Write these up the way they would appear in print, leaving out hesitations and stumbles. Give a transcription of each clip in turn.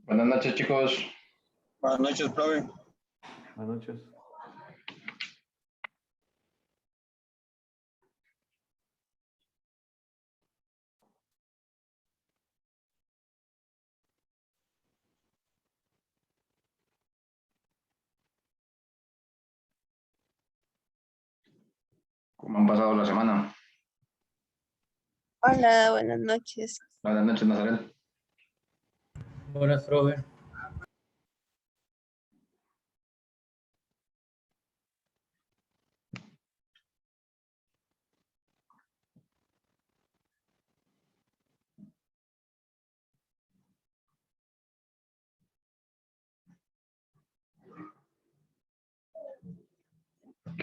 Buenas noches, chicos. Buenas noches, profe. Buenas noches. ¿Cómo han pasado la semana? Hola, buenas noches. Buenas noches, Nazaret. Buenas, profe.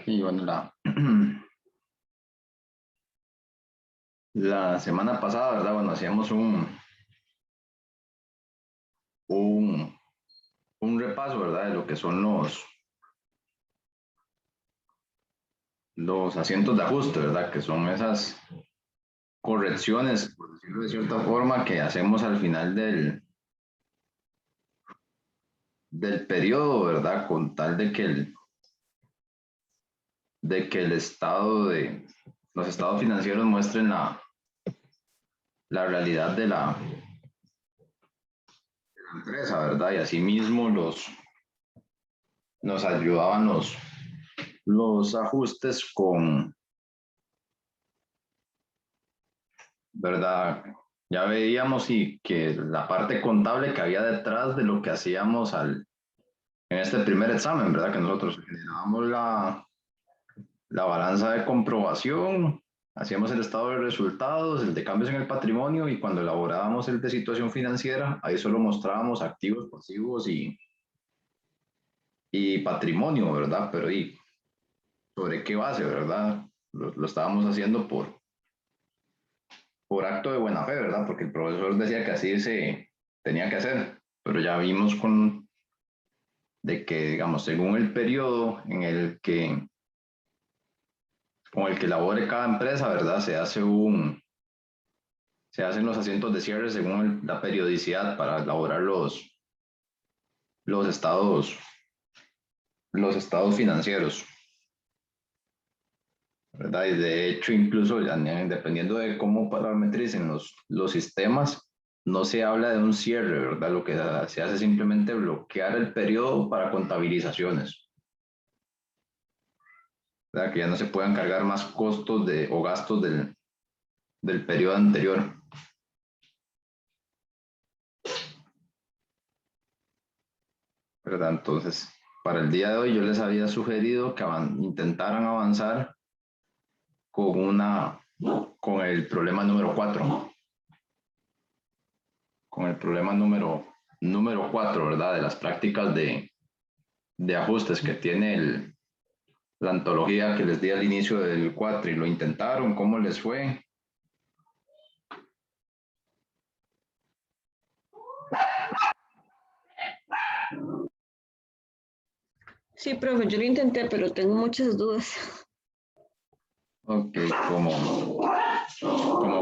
Y bueno, la semana pasada, ¿verdad? Bueno, hacíamos un, un repaso, ¿verdad? De lo que son los asientos de ajuste, ¿verdad? Que son esas correcciones, por decirlo de cierta forma, que hacemos al final del periodo, ¿verdad? Con tal de que los estados financieros muestren la realidad de la empresa, ¿verdad? Y asimismo nos ayudaban los ajustes ¿verdad? Ya veíamos y que la parte contable que había detrás de lo que hacíamos en este primer examen, ¿verdad? Que nosotros generábamos la balanza de comprobación, hacíamos el estado de resultados, el de cambios en el patrimonio y cuando elaborábamos el de situación financiera, ahí solo mostrábamos activos, pasivos y patrimonio, ¿verdad? Pero ¿y sobre qué base, verdad? Lo estábamos haciendo por acto de buena fe, ¿verdad? Porque el profesor decía que así se tenía que hacer, pero ya vimos de que, digamos, según el periodo con el que labore cada empresa, ¿verdad? Se hacen los asientos de cierre según la periodicidad para elaborar los estados, los estados financieros, ¿verdad? Y de hecho, incluso dependiendo de cómo parametricen los sistemas, no se habla de un cierre, ¿verdad? Lo que se hace es simplemente bloquear el periodo para contabilizaciones, ¿verdad? Que ya no se puedan cargar más costos o gastos del periodo anterior. ¿Verdad? Entonces, para el día de hoy yo les había sugerido que intentaran avanzar con el problema número 4, con el problema número 4, ¿verdad? De las prácticas de ajustes que tiene la antología que les di al inicio del 4 y lo intentaron, ¿cómo les fue? Sí, profe, yo lo intenté, pero tengo muchas dudas. Ok, ¿como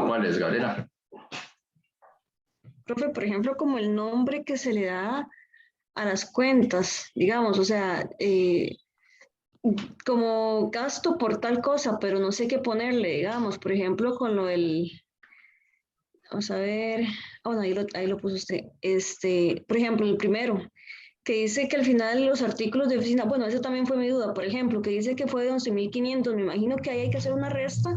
cuáles, Galera? Profe, por ejemplo, como el nombre que se le da a las cuentas, digamos, o sea, como gasto por tal cosa, pero no sé qué ponerle, digamos, por ejemplo, con lo del, vamos a ver, bueno, ahí lo puso usted, por ejemplo, el primero, que dice que al final los artículos de oficina, bueno, esa también fue mi duda, por ejemplo, que dice que fue de 11.500, me imagino que ahí hay que hacer una resta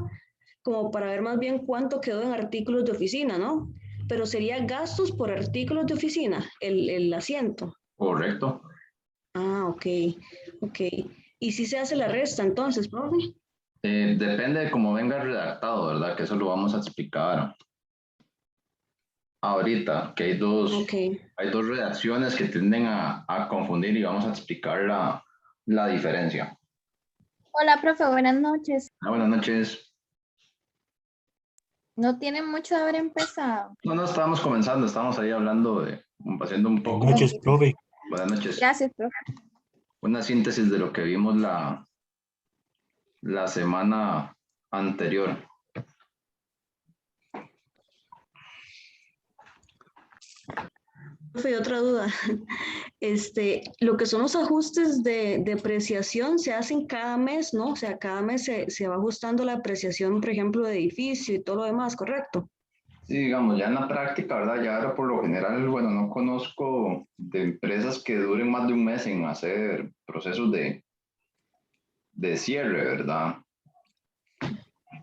como para ver más bien cuánto quedó en artículos de oficina, ¿no? Pero sería gastos por artículos de oficina, el asiento. Correcto. Ah, ok, ok. ¿Y si se hace la resta entonces, profe? Depende de cómo venga redactado, ¿verdad? Que eso lo vamos a explicar ahorita, que Ok. hay dos redacciones que tienden a confundir y vamos a explicar la diferencia. Hola, profe, buenas noches. Buenas noches. No tiene mucho de haber empezado. No, estábamos comenzando, estábamos ahí hablando haciendo un poco. Buenas noches, profe. Buenas noches. Gracias, profe. Una síntesis de lo que vimos la semana anterior. Profe, otra duda. Lo que son los ajustes de depreciación se hacen cada mes, ¿no? O sea, cada mes se va ajustando la apreciación, por ejemplo, de edificio y todo lo demás, ¿correcto? Sí, digamos, ya en la práctica, ¿verdad? Ya ahora por lo general, bueno, no conozco de empresas que duren más de un mes en hacer procesos de cierre, ¿verdad?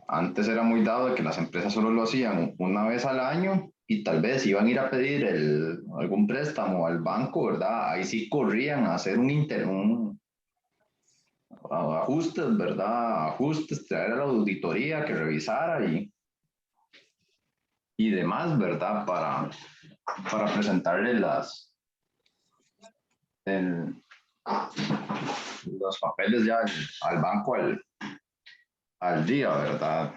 Antes era muy dado de que las empresas solo lo hacían una vez al año y tal vez iban a ir a pedir algún préstamo al banco, ¿verdad? Ahí sí corrían a hacer ajustes, ¿verdad? Ajustes, traer a la auditoría que revisara y demás, ¿verdad? Para presentarle el- los papeles ya al banco al día, ¿verdad?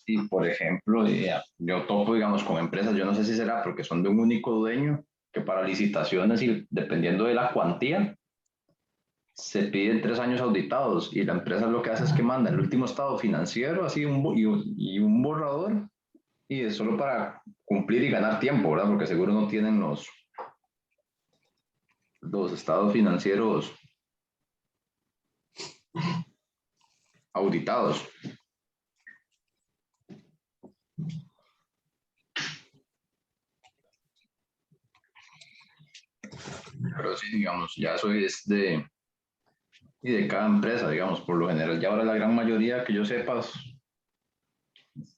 Y por ejemplo, yo topo, digamos, con empresas, yo no sé si será porque son de un único dueño, que para licitaciones y dependiendo de la cuantía, se piden 3 años auditados y la empresa lo que hace es que manda el último estado financiero, así y un borrador, y es solo para cumplir y ganar tiempo, ¿verdad? Porque seguro no tienen los estados financieros auditados. Pero sí, digamos, ya eso es y de cada empresa, digamos, por lo general. Ya ahora la gran mayoría que yo sepa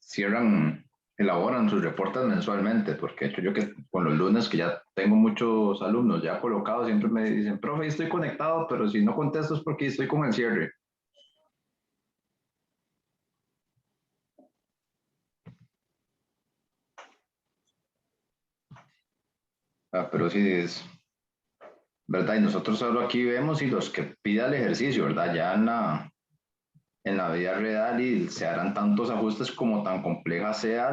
cierran, elaboran sus reportes mensualmente, porque de hecho yo que con los lunes que ya tengo muchos alumnos ya colocados, siempre me dicen, profe, estoy conectado, pero si no contesto es porque estoy con el cierre. Ah, pero sí es verdad, y nosotros solo aquí vemos y los que pida el ejercicio, ¿verdad? Ya en la vida real y se harán tantos ajustes como tan compleja sea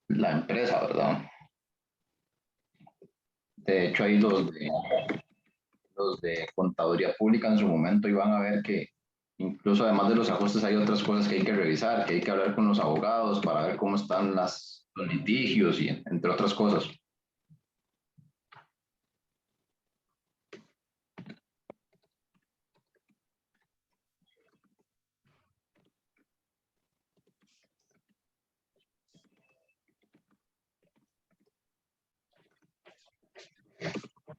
la empresa, ¿verdad? De hecho, ahí los de contaduría pública en su momento iban a ver que incluso además de los ajustes hay otras cosas que hay que revisar, que hay que hablar con los abogados para ver cómo están los litigios y entre otras cosas.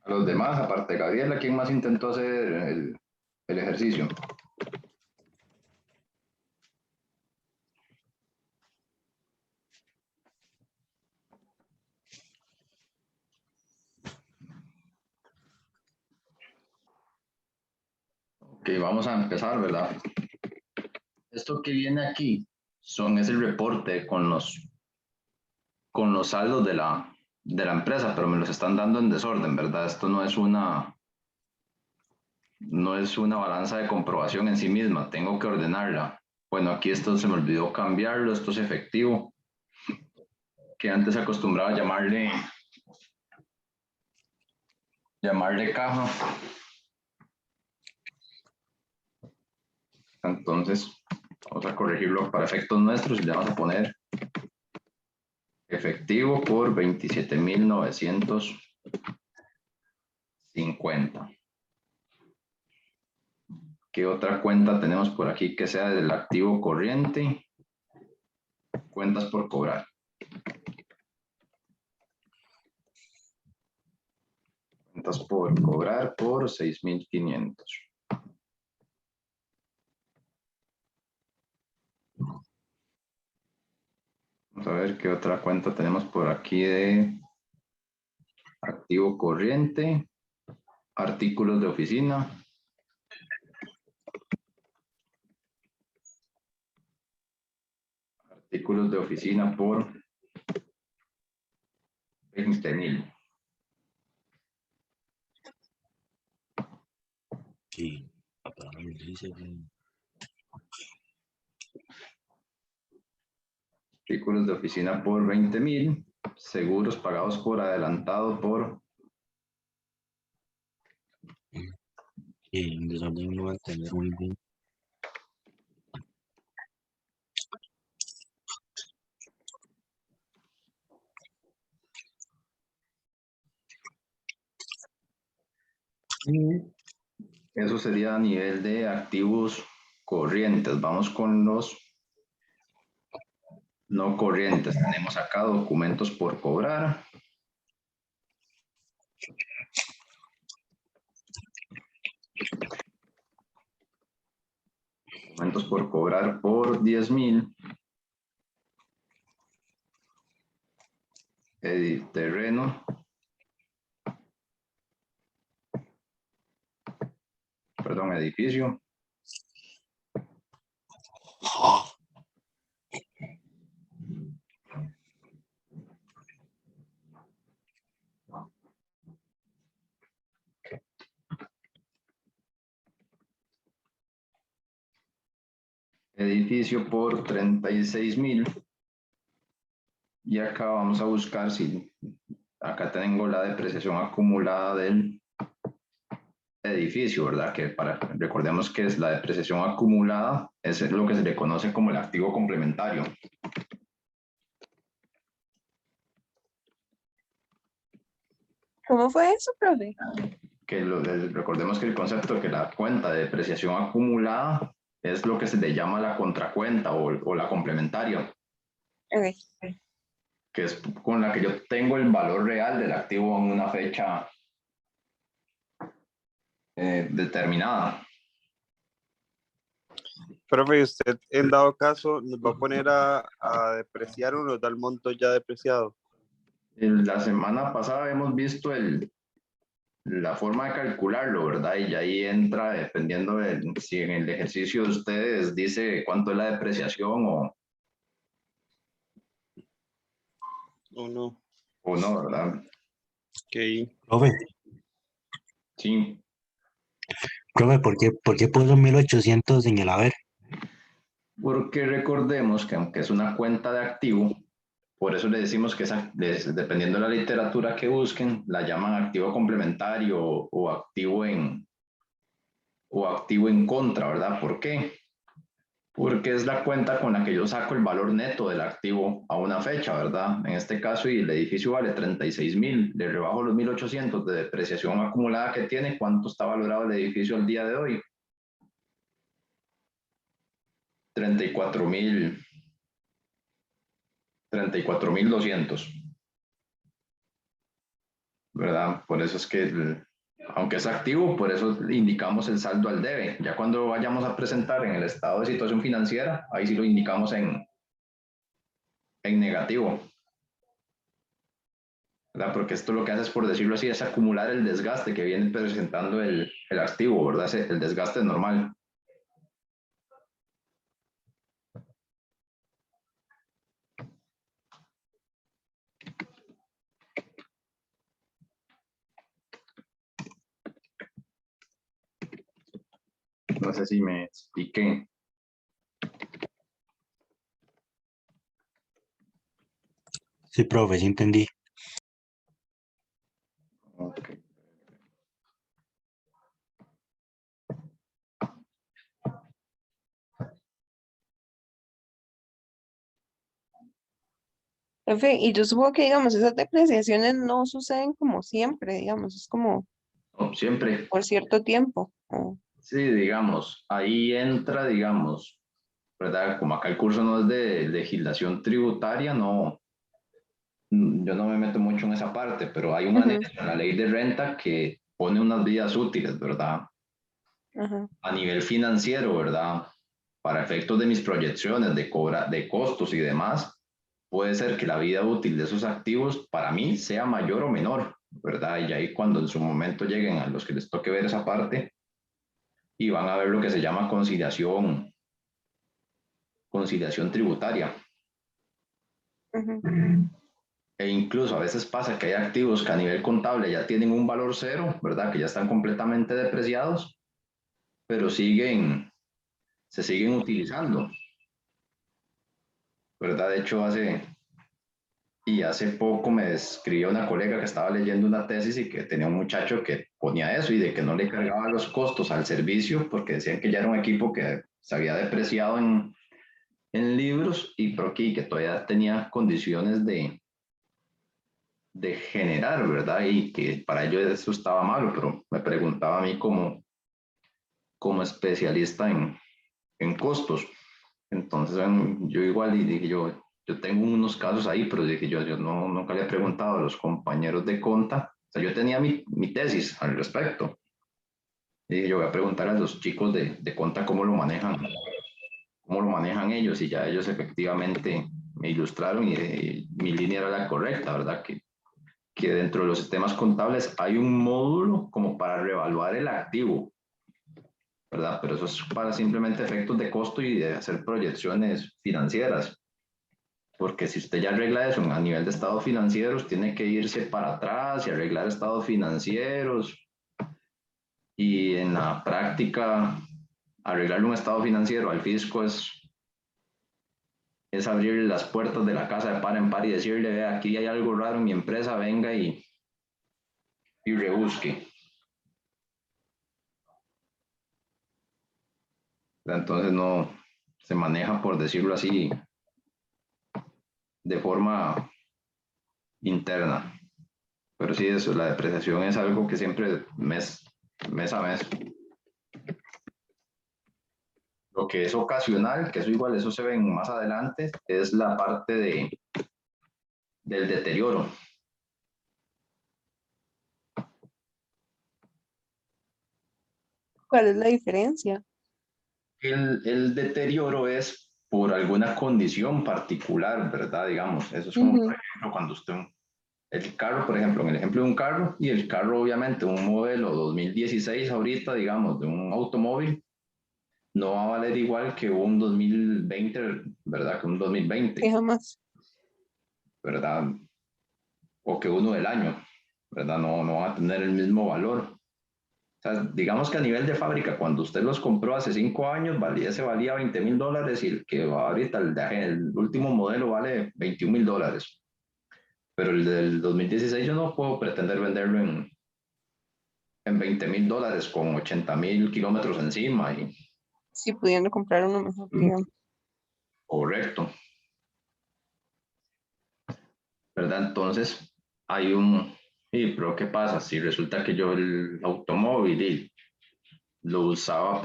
A los demás, aparte de Gabriela, ¿quién más intentó hacer el ejercicio? Ok, vamos a empezar, ¿verdad? Esto que viene aquí es el reporte con los saldos de la empresa, pero me los están dando en desorden, ¿verdad? Esto no es una balanza de comprobación en sí misma, tengo que ordenarla. Bueno, aquí esto se me olvidó cambiarlo, esto es efectivo, que antes se acostumbraba a llamarle caja. Entonces, vamos a corregirlo para efectos nuestros y le vamos a poner efectivo por 27.950. ¿Qué otra cuenta tenemos por aquí que sea del activo corriente? Cuentas por cobrar. Cuentas por cobrar por 6.500. Vamos a ver qué otra cuenta tenemos por aquí de activo corriente, artículos de oficina. Artículos de oficina por 20.000. Sí, papá me dice que Artículos de oficina por 20.000. Seguros pagados por adelantado por en desorden no va a tener muy bien. Y eso sería a nivel de activos corrientes. Vamos con los no corrientes. Tenemos acá documentos por cobrar. Documentos por cobrar por 10,000. Terreno. Perdón, edificio. Edificio por 36,000. Y acá vamos a buscar si acá tengo la depreciación acumulada del edificio, ¿verdad? Que recordemos que es la depreciación acumulada, es lo que se le conoce como el activo complementario. ¿Cómo fue eso, profe? Recordemos que el concepto de que la cuenta de depreciación acumulada es lo que se le llama la contracuenta o la complementaria, Ok. que es con la que yo tengo el valor real del activo en una fecha determinada. Profe, usted en dado caso nos va a poner a depreciar o nos da el monto ya depreciado. La semana pasada hemos visto la forma de calcularlo, ¿verdad? Y ahí entra, dependiendo de si en el ejercicio de ustedes dice cuánto es la depreciación ¿O no? o no, ¿verdad? Ok. Profe, Sí. profe, ¿por qué puso 1800 en el haber? Porque recordemos que aunque es una cuenta de activo, por eso le decimos que dependiendo de la literatura que busquen, la llaman activo complementario o activo en contra, ¿verdad? ¿Por qué? Porque es la cuenta con la que yo saco el valor neto del activo a una fecha, ¿verdad? En este caso, y el edificio vale 36,000, le rebajo los 1,800 de depreciación acumulada que tiene, ¿cuánto está valorado el edificio al día de hoy? 34,200, ¿verdad? Por eso es que, aunque es activo, por eso indicamos el saldo al debe. Ya cuando vayamos a presentar en el estado de situación financiera, ahí sí lo indicamos en negativo, ¿verdad? Porque esto lo que hace es, por decirlo así, es acumular el desgaste que viene presentando el activo, ¿verdad? El desgaste es normal. No sé si me expliqué. Sí, profe, sí entendí. Okay. Profe, y yo supongo que, digamos, esas depreciaciones no suceden como siempre, digamos, es como No, siempre. por cierto tiempo. Oh. Sí, digamos, ahí entra, digamos, ¿verdad? Como acá el curso no es de legislación tributaria, no, yo no me meto mucho en esa parte, pero hay un Ujú, anexo en la ley de renta que pone unas vidas útiles, ¿verdad? ajá, A nivel financiero, ¿verdad? Para efectos de mis proyecciones de costos y demás, puede ser que la vida útil de esos activos para mí sea mayor o menor, ¿verdad? Y ahí cuando en su momento lleguen a los que les toque ver esa parte y van a ver lo que se llama conciliación tributaria. ujú, E incluso a veces pasa que hay activos que a nivel contable ya tienen un valor cero, ¿verdad? Que ya están completamente depreciados, pero se siguen utilizando, ¿verdad? De hecho, hace poco me escribió una colega que estaba leyendo una tesis y que tenía un muchacho que ponía eso y de que no le cargaba los costos al servicio porque decían que ya era un equipo que se había depreciado en libros y que todavía tenía condiciones de generar, ¿verdad? Y que para ellos eso estaba malo, pero me preguntaba a mí como especialista en costos. Entonces, yo igual y dije yo tengo unos casos ahí, pero dije yo no, nunca le he preguntado a los compañeros de Conta. O sea, yo tenía mi tesis al respecto. Y dije, yo voy a preguntar a los chicos de Conta cómo lo manejan ellos, y ya ellos efectivamente me ilustraron y mi línea era la correcta, ¿verdad? Que dentro de los sistemas contables hay un módulo como para reevaluar el activo, ¿verdad? Pero eso es para simplemente efectos de costo y de hacer proyecciones financieras. Porque si usted ya arregla eso a nivel de estados financieros, tiene que irse para atrás y arreglar estados financieros. Y en la práctica, arreglarle un estado financiero al fisco es abrir las puertas de la casa de par en par y decirle, vea, aquí hay algo raro en mi empresa, venga y rebusque. Entonces no se maneja, por decirlo así, de forma interna. Pero sí, eso, la depreciación es algo que siempre mes a mes. Lo que es ocasional, que eso igual, eso se ve más adelante, es la parte del deterioro. ¿Cuál es la diferencia? El deterioro es por alguna condición particular, ¿verdad? Digamos, eso es como, por ejemplo, cuando usted, el carro, por ejemplo, en el ejemplo de un carro, y el carro, obviamente, un modelo 2016 ahorita, digamos, de un automóvil, no va a valer igual que un 2020, ¿verdad? Que un 2020, Sí, jamás. ¿verdad? O que uno del año, ¿verdad? No va a tener el mismo valor. O sea, digamos que a nivel de fábrica, cuando usted los compró hace 5 años, ese valía $20,000 y el que va ahorita, el último modelo vale $21,000. Pero el del 2016 yo no puedo pretender venderlo en $20,000 con 80,000 kilómetros encima. Sí, pudiendo comprar uno mejor, digamos. Correcto, ¿verdad? Entonces, pero ¿qué pasa? Si resulta que yo el automóvil lo usaba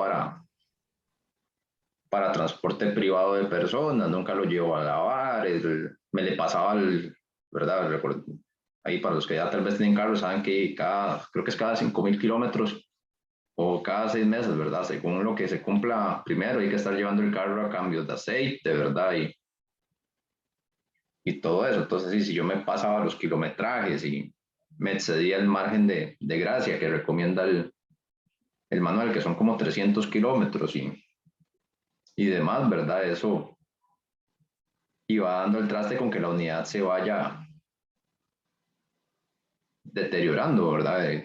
para transporte privado de personas, nunca lo llevo a lavar, me le pasaba ¿verdad? Ahí para los que ya tal vez tienen carro, saben que creo que es cada 5,000 kilómetros o cada 6 meses, ¿verdad? Según lo que se cumpla primero, hay que estar llevando el carro a cambios de aceite, ¿verdad? Y todo eso. Entonces, si yo me pasaba los kilometrajes y me excedía el margen de gracia que recomienda el manual, que son como 300 kilómetros y demás, ¿verdad? Eso iba dando el traste con que la unidad se vaya deteriorando, ¿verdad?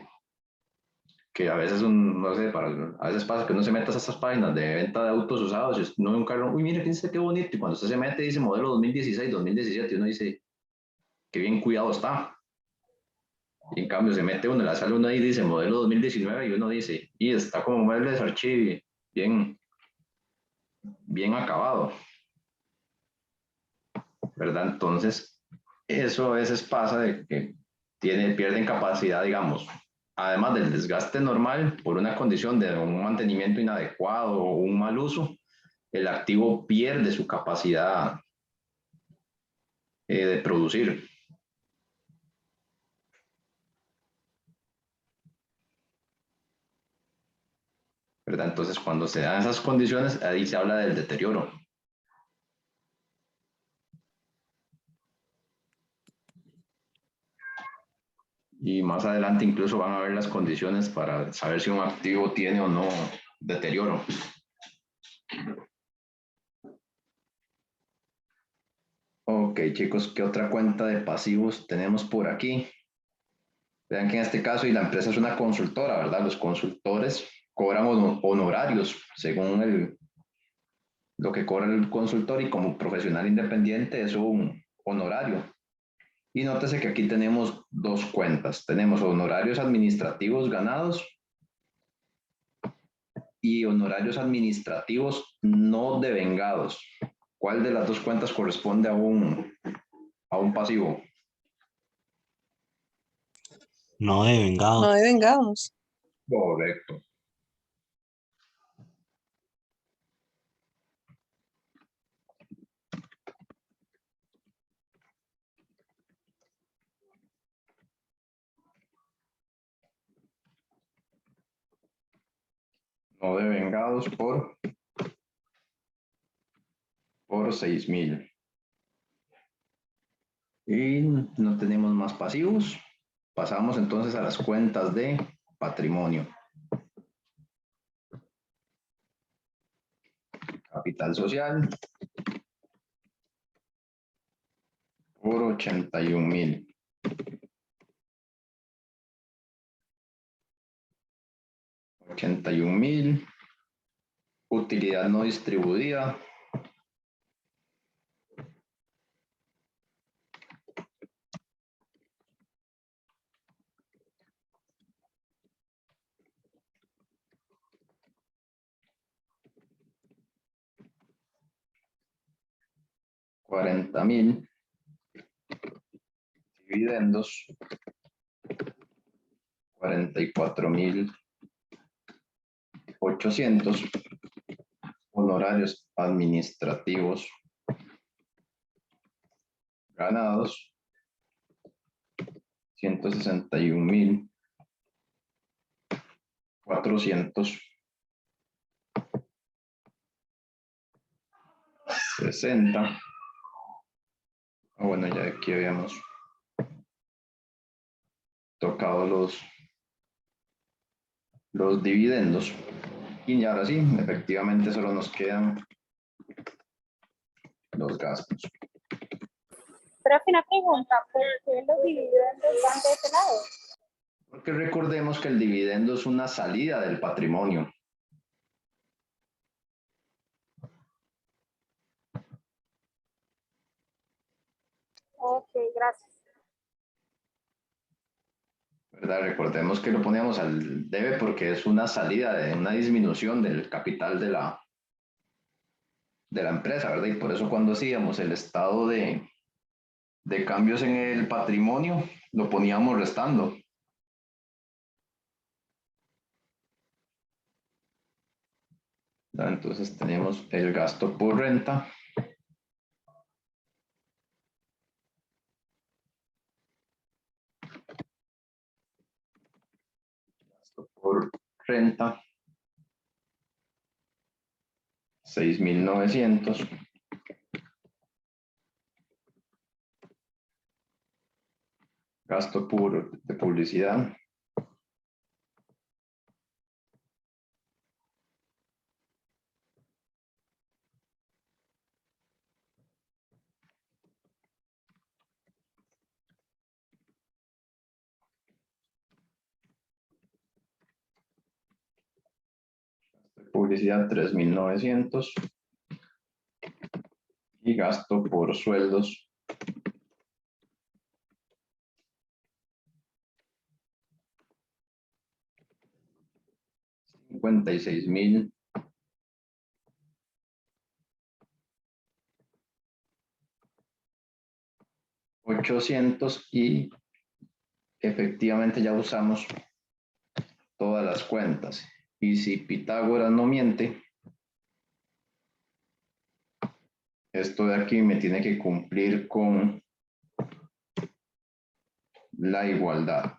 Que a veces, no sé, a veces pasa que uno se mete a esas páginas de venta de autos usados y uno ve un carro, uy, mire, fíjese qué bonito, y cuando usted se mete dice modelo 2016, 2017, y uno dice, qué bien cuidado está. Y en cambio se mete uno, la sale uno ahí y dice modelo 2019 y uno dice, y está como mueble de archivo, bien acabado, ¿verdad? Entonces, eso a veces pasa de que pierden capacidad, digamos, además del desgaste normal por una condición de un mantenimiento inadecuado o un mal uso, el activo pierde su capacidad de producir. ¿Verdad? Entonces, cuando se dan esas condiciones, ahí se habla del deterioro. Y más adelante incluso van a ver las condiciones para saber si un activo tiene o no deterioro. Ok, chicos, ¿qué otra cuenta de pasivos tenemos por aquí? Vean que en este caso, y la empresa es una consultora, ¿verdad? Los consultores cobran honorarios según lo que cobra el consultor, y como profesional independiente es un honorario. Y nótese que aquí tenemos dos cuentas. Tenemos honorarios administrativos ganados y honorarios administrativos no devengados. ¿Cuál de las dos cuentas corresponde a un pasivo? No de vengado. No de vengados. Correcto. No devengados por 6.000. Y no tenemos más pasivos. Pasamos entonces a las cuentas de patrimonio. Capital social por 81.000. $81.000. Utilidad no distribuida. $40.000. Dividendos. 44.800. Honorarios administrativos ganados. 161.460. Bueno, ya aquí habíamos tocado los dividendos. Y ahora sí, efectivamente solo nos quedan los gastos. Profe, una pregunta, ¿por qué los dividendos van de ese lado? Porque recordemos que el dividendo es una salida del patrimonio. Ok, gracias. ¿Verdad? Recordemos que lo poníamos al debe porque es una salida, de una disminución del capital de la empresa, ¿verdad? Y por eso cuando hacíamos el estado de cambios en el patrimonio, lo poníamos restando. Entonces tenemos el gasto por renta. Gasto por renta. 6.900. Gasto puro de publicidad. Publicidad 3.900 y gasto por sueldos 56.800 y efectivamente ya usamos todas las cuentas. Y si Pitágoras no miente, esto de aquí me tiene que cumplir con la igualdad.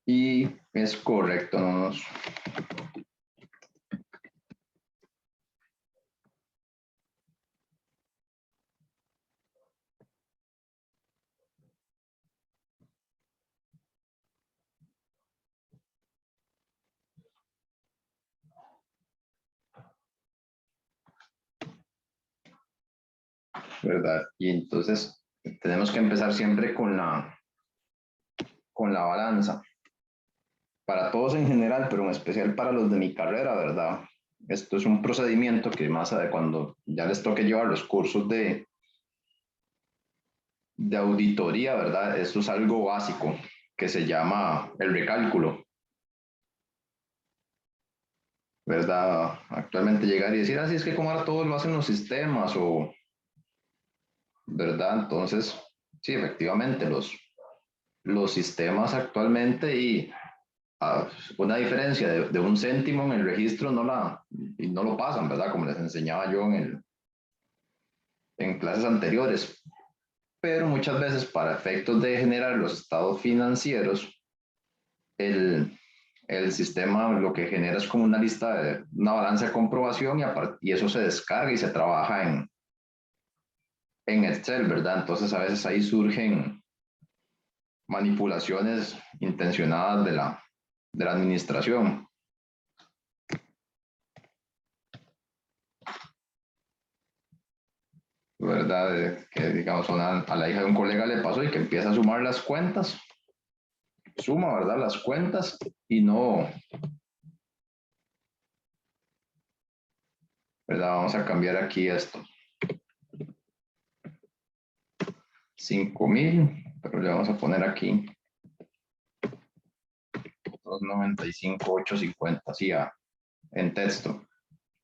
Y es correcto, no nos... ¿Verdad? Y entonces tenemos que empezar siempre con la balanza. Para todos en general, pero en especial para los de mi carrera, ¿verdad? Esto es un procedimiento que más de cuando ya les toque llevar los cursos de auditoría, ¿verdad? Esto es algo básico que se llama el recálculo. ¿verdad? Actualmente llegar y decir, así es que como ahora todo lo hacen los sistemas o, ¿verdad? Entonces, sí, efectivamente, los sistemas actualmente y una diferencia de un céntimo en el registro y no lo pasan, ¿verdad? Como les enseñaba yo en clases anteriores. Pero muchas veces para efectos de generar los estados financieros, el sistema lo que genera es como una lista de una balanza de comprobación y eso se descarga y se trabaja en Excel, ¿verdad? Entonces a veces ahí surgen manipulaciones intencionadas de la administración. ¿Verdad? Que digamos a la hija de un colega le pasó y que empieza a sumar las cuentas, suma, ¿verdad? Las cuentas y no, ¿verdad? Vamos a cambiar aquí esto. 5,000, pero le vamos a poner aquí 295,850, así en texto.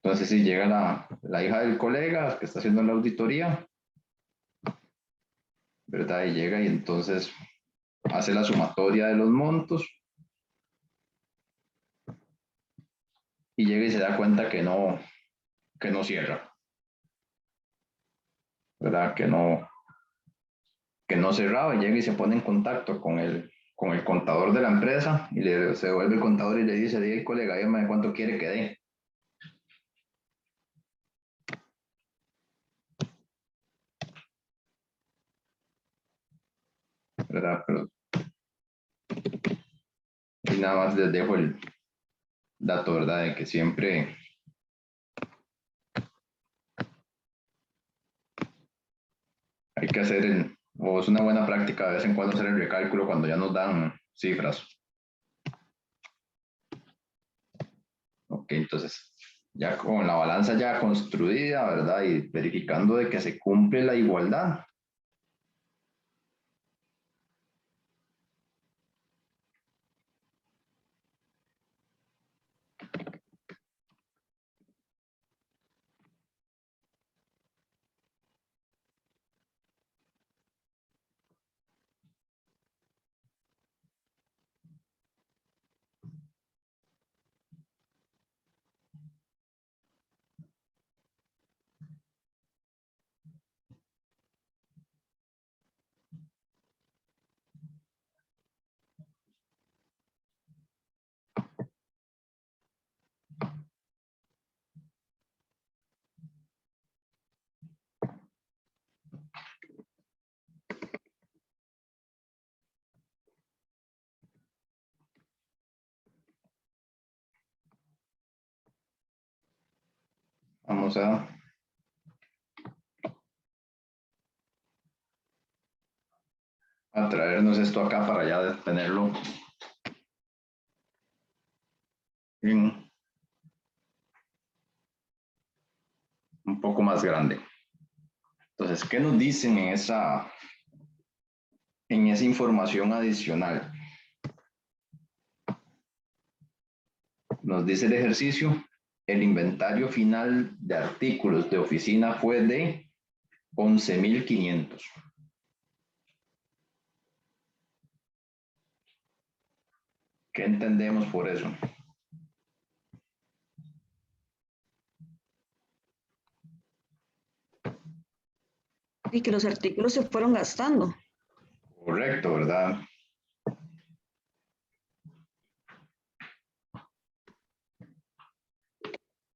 Entonces, si llega la hija del colega que está haciendo la auditoría, ¿verdad? Y llega y entonces hace la sumatoria de los montos y llega y se da cuenta que no cierra, ¿verdad? Que no cerraba y llega y se pone en contacto con el contador de la empresa y se vuelve el contador y le dice, diga, colega, dígame cuánto quiere que dé. ¿Verdad? Pero, y nada más les dejo el dato, ¿verdad? De que siempre hay que hacer, o es una buena práctica de vez en cuando hacer el recálculo cuando ya nos dan cifras. Ok, entonces ya con la balanza ya construida, ¿verdad? Y verificando de que se cumple la igualdad. Vamos a traernos esto acá para ya tenerlo en un poco más grande. Entonces, ¿qué nos dicen en esa información adicional? Nos dice el ejercicio, el inventario final de artículos de oficina fue de 11,500. ¿Qué entendemos por eso? Y que los artículos se fueron gastando. Correcto, ¿verdad?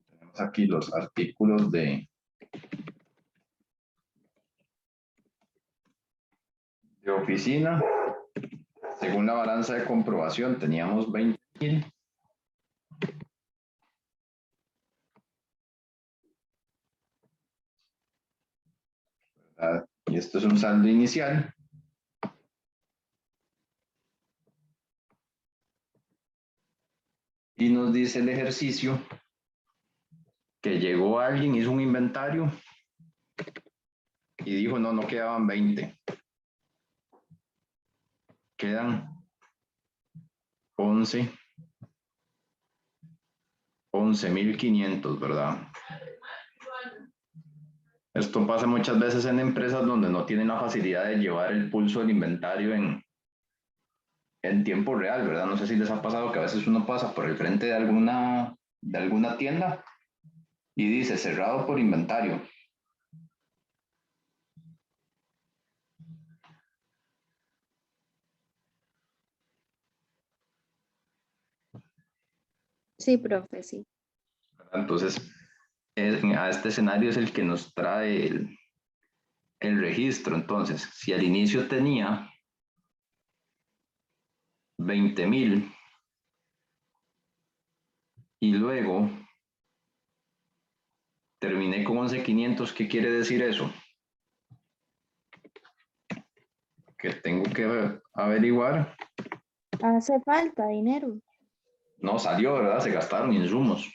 Tenemos aquí los artículos de oficina. Según la balanza de comprobación, teníamos 20,000. Y esto es un saldo inicial. Y nos dice el ejercicio que llegó alguien, hizo un inventario y dijo, no quedaban 20. Quedan 11,850. 11.500, ¿verdad? Esto pasa muchas veces en empresas donde no tienen la facilidad de llevar el pulso del inventario en tiempo real, ¿verdad? No sé si les ha pasado que a veces uno pasa por el frente de alguna tienda y dice cerrado por inventario. Sí, profe, sí. Entonces, a este escenario es el que nos trae el registro. Entonces, si al inicio tenía 20.000 y luego terminé con 11.500, ¿qué quiere decir eso? Que tengo que averiguar. Hace falta dinero. No salió, ¿verdad? Se gastaron insumos.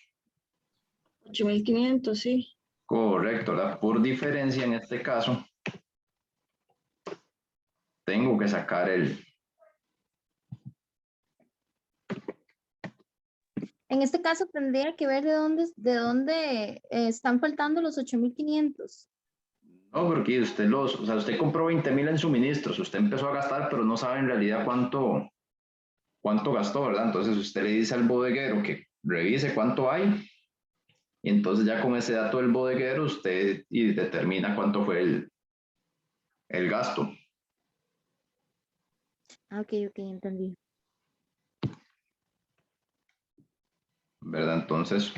8.500, sí. Correcto, ¿verdad? Por diferencia, en este caso, tengo que sacar En este caso tendría que ver de dónde están faltando los 8.500. No, porque o sea, usted compró 20.000 en suministros, usted empezó a gastar, pero no sabe en realidad cuánto gastó, ¿verdad? Entonces usted le dice al bodeguero que revise cuánto hay, y entonces ya con ese dato del bodeguero usted determina cuánto fue el gasto, Ah, ok, entendí. ¿verdad? Entonces,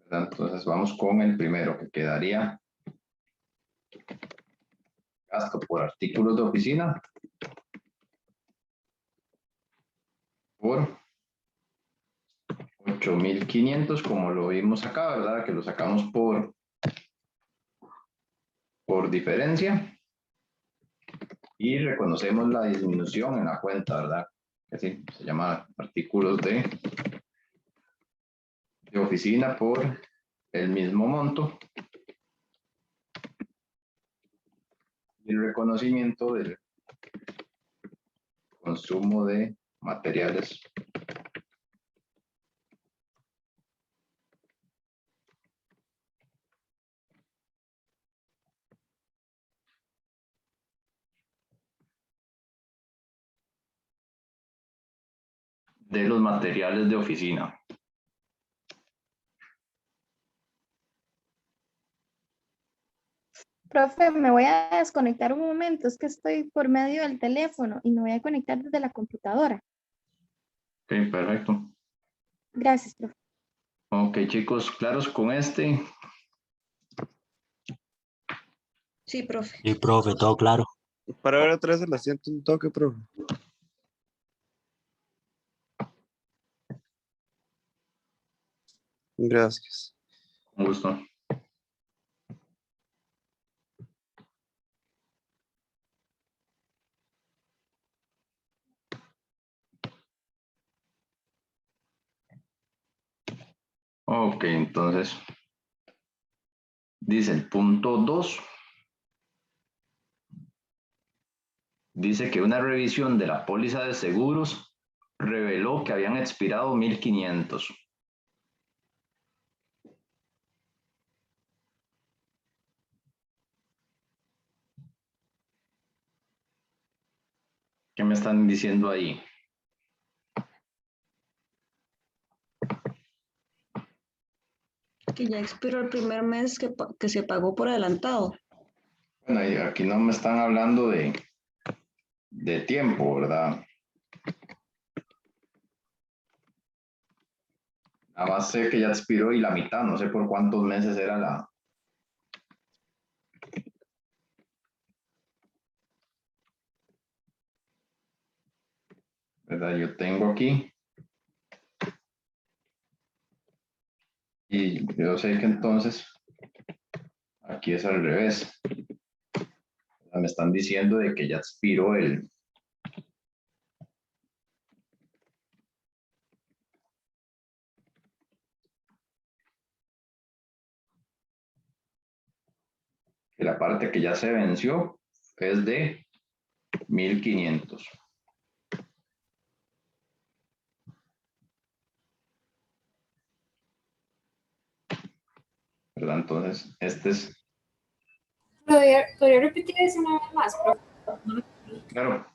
¿verdad? Entonces vamos con el primero, que quedaría gasto por artículos de oficina por 8.500, como lo vimos acá, ¿verdad? Que lo sacamos por diferencia y reconocemos la disminución en la cuenta, ¿verdad? Que sí, se llama artículos de oficina por el mismo monto y el reconocimiento del consumo de materiales de los materiales de oficina. Profe, me voy a desconectar un momento, es que estoy por medio del teléfono y me voy a conectar desde la computadora. Ok, perfecto. Gracias, profe. Ok, chicos, claros con este. Sí, profe. Sí, profe, todo claro. Para ver atrás el asiento un toque, profe. Gracias. Un gusto. Ok, entonces, dice el punto 2. Dice que una revisión de la póliza de seguros reveló que habían expirado 1.500. ¿Qué me están diciendo ahí? Que ya expiró el primer mes que se pagó por adelantado. Bueno, y aquí no me están hablando de tiempo, ¿verdad? Nada más sé que ya expiró y la mitad, no sé por cuántos meses era la... ¿Verdad? Yo tengo aquí y yo sé que entonces aquí es al revés. Me están diciendo de que ya expiró que la parte que ya se venció es de 1.500. ¿Verdad? Entonces, este es... ¿Podría repetir eso una vez más, profe? Claro.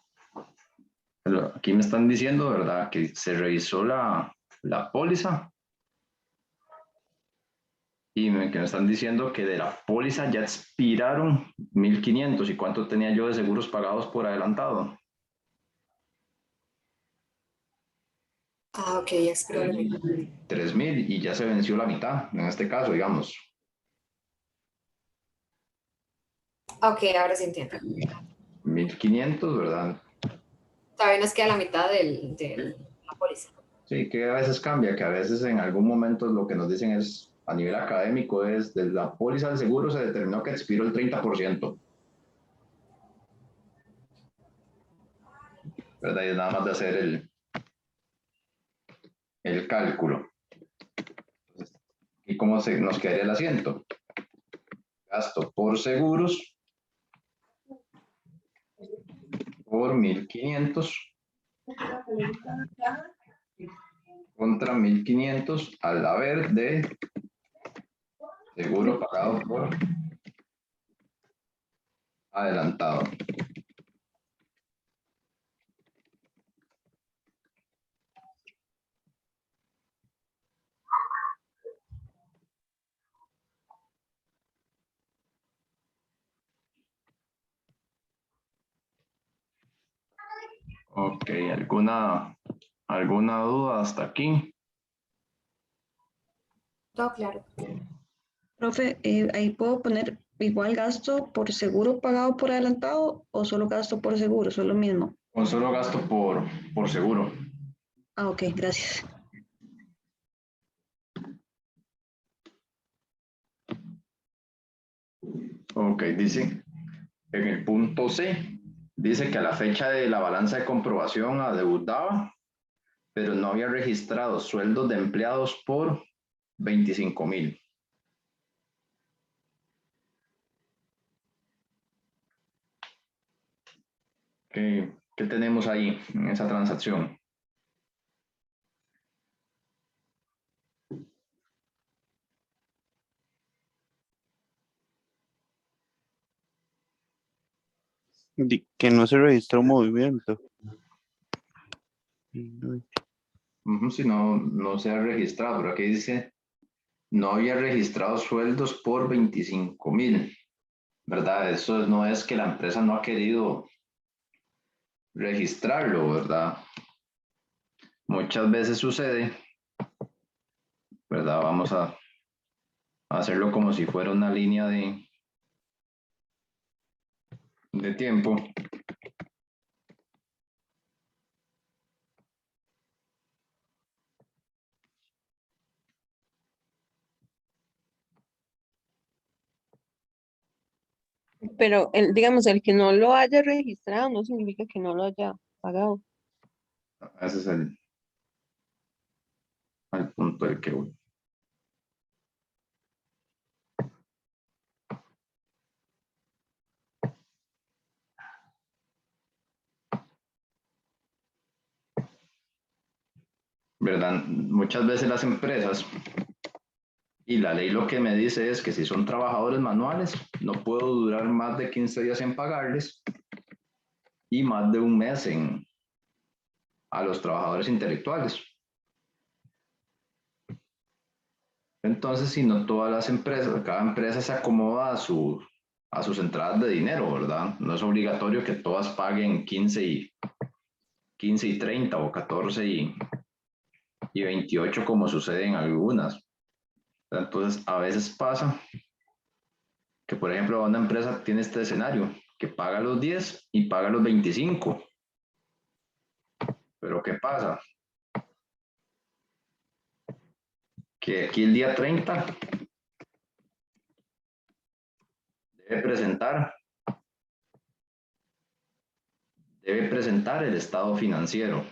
Pero aquí me están diciendo, ¿verdad? Que se revisó la póliza. Y que me están diciendo que de la póliza ya expiraron 1.500. ¿Y cuánto tenía yo de seguros pagados por adelantado? Ah, ok, ya expiró. 3.000 y ya se venció la mitad, en este caso, digamos. Ok, ahora sí entiendo. 1.500, ¿verdad? Todavía nos queda la mitad de la póliza. Sí, que a veces cambia, que a veces en algún momento lo que nos dicen es, a nivel académico, es de la póliza del seguro se determinó que expiró el 30%. ¿Verdad? Y es nada más de hacer el cálculo. ¿Y cómo nos quedaría el asiento? Gasto por seguros por 1.500 contra 1.500 al haber de seguro pagado por adelantado. Ok, ¿alguna duda hasta aquí? Todo claro. Profe, ahí puedo poner igual gasto por seguro pagado por adelantado o solo gasto por seguro, eso es lo mismo. Con solo gasto por seguro. Ah, ok, gracias. Ok, dice en el punto C, dice que a la fecha de la balanza de comprobación adeudaba, pero no había registrado sueldos de empleados por 25.000. ¿Qué tenemos ahí en esa transacción? Que no se registró movimiento. Si no se ha registrado, pero aquí dice, no había registrado sueldos por 25.000, ¿verdad? Eso no es que la empresa no ha querido registrarlo, ¿verdad? Muchas veces sucede, ¿verdad? Vamos a hacerlo como si fuera una línea de tiempo. Pero digamos, el que no lo haya registrado no significa que no lo haya pagado. Ese es el punto del que voy. ¿Verdad? Muchas veces las empresas, y la ley lo que me dice es que si son trabajadores manuales, no puedo durar más de 15 días en pagarles y más de un mes a los trabajadores intelectuales. Entonces, si no todas las empresas, cada empresa se acomoda a sus entradas de dinero, ¿verdad? No es obligatorio que todas paguen 15 y 30 o 14 y 28 como sucede en algunas. Entonces, a veces pasa que, por ejemplo, una empresa tiene este escenario, que paga los 10 y paga los 25. Pero ¿qué pasa? Que aquí el día 30 debe presentar el estado financiero.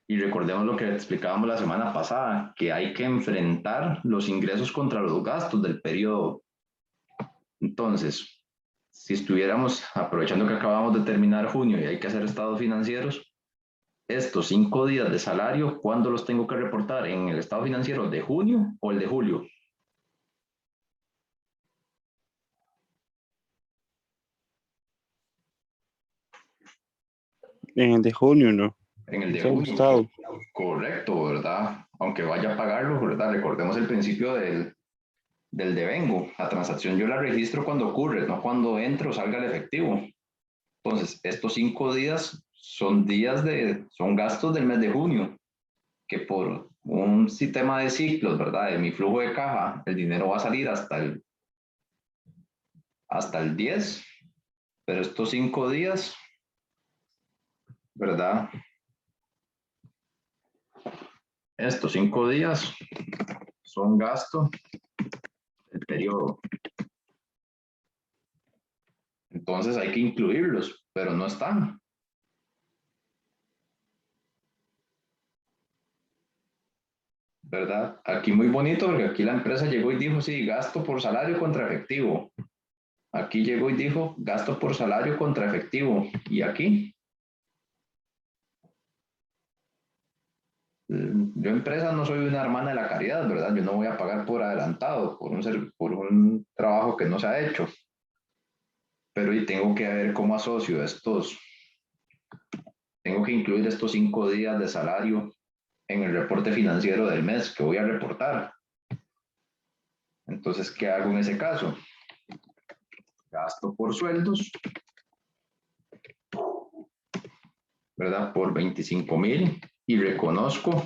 Y recordemos lo que explicábamos la semana pasada, que hay que enfrentar los ingresos contra los gastos del periodo. Entonces, si estuviéramos aprovechando que acabamos de terminar junio y hay que hacer estados financieros, estos 5 días de salario, ¿cuándo los tengo que reportar? ¿En el estado financiero de junio o el de julio? En el de junio, ¿no? En el de Solo junio. estado. Correcto, ¿verdad? Aunque vaya a pagarlo, ¿verdad? Recordemos el principio del devengo. La transacción yo la registro cuando ocurre, no cuando entre o salga el efectivo. Entonces, estos 5 días son son gastos del mes de junio, que por un sistema de ciclos, ¿verdad? De mi flujo de caja, el dinero va a salir hasta el 10, pero estos 5 días, ¿verdad? Estos 5 días son gastos del periodo. Entonces hay que incluirlos, pero no están. ¿Verdad? Aquí muy bonito porque aquí la empresa llegó y dijo, sí, gasto por salario contra efectivo. Aquí llegó y dijo, gasto por salario contra efectivo. ¿Y aquí? Yo empresa no soy una hermana de la caridad, ¿verdad? Yo no voy a pagar por adelantado, por un trabajo que no se ha hecho. Pero y tengo que ver cómo asocio tengo que incluir estos 5 días de salario en el reporte financiero del mes que voy a reportar. Entonces, ¿qué hago en ese caso? Gasto por sueldos, ¿verdad? Por 25,000 y reconozco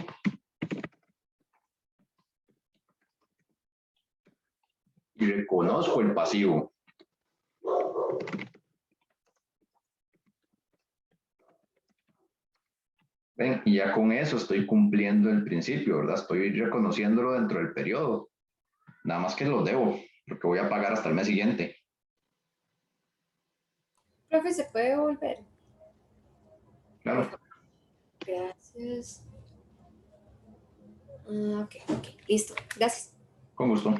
el pasivo. ¿Ven? Y ya con eso estoy cumpliendo el principio, ¿verdad? Estoy reconociéndolo dentro del periodo. Nada más que lo debo, porque voy a pagar hasta el mes siguiente. Profe, ¿se puede volver? Claro, Gracias. Ok, listo. Gracias. con gusto.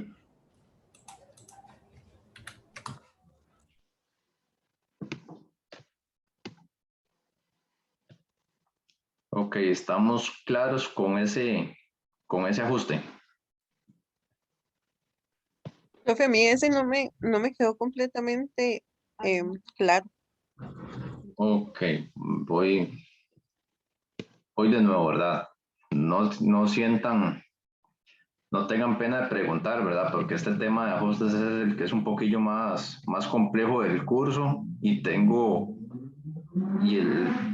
Ok, estamos claros con ese ajuste. Profe, a mí ese no me quedó completamente claro. Ok, voy de nuevo, ¿verdad? No sientan, no tengan pena de preguntar, ¿verdad? Porque este tema de ajustes es el que es un poquillo más complejo del curso y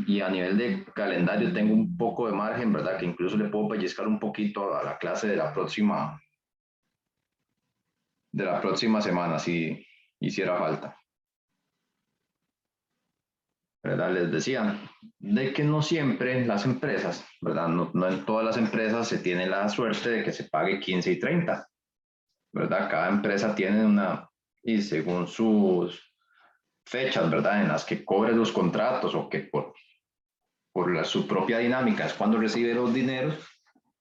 y a nivel de calendario tengo un poco de margen, ¿verdad? Que incluso le puedo pellizcar un poquito a la clase de la próxima semana, si hiciera falta. ¿Verdad? Les decía de que no siempre las empresas, ¿verdad? No en todas las empresas se tiene la suerte de que se pague 15 y 30, ¿verdad? Cada empresa tiene y según sus fechas, ¿verdad? En las que cobre los contratos o que por su propia dinámica es cuando recibe los dineros,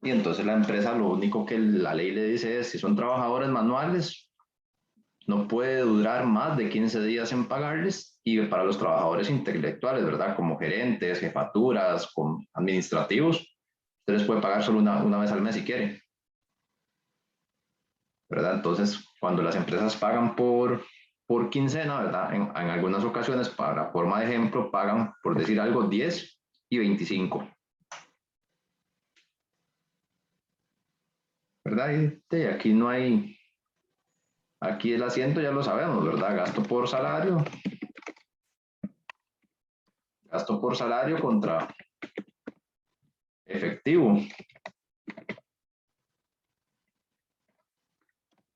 y entonces la empresa lo único que la ley le dice es, si son trabajadores manuales, no puede durar más de 15 días en pagarles, y para los trabajadores intelectuales, ¿verdad? Como gerentes, jefaturas, administrativos, usted les puede pagar solo una vez al mes si quiere, ¿verdad? Entonces, cuando las empresas pagan por quincena, ¿verdad? En algunas ocasiones, para forma de ejemplo, pagan, por decir algo, 10 y 25. ¿Verdad? Y aquí no hay, aquí el asiento ya lo sabemos, ¿verdad? Gasto por salario contra efectivo.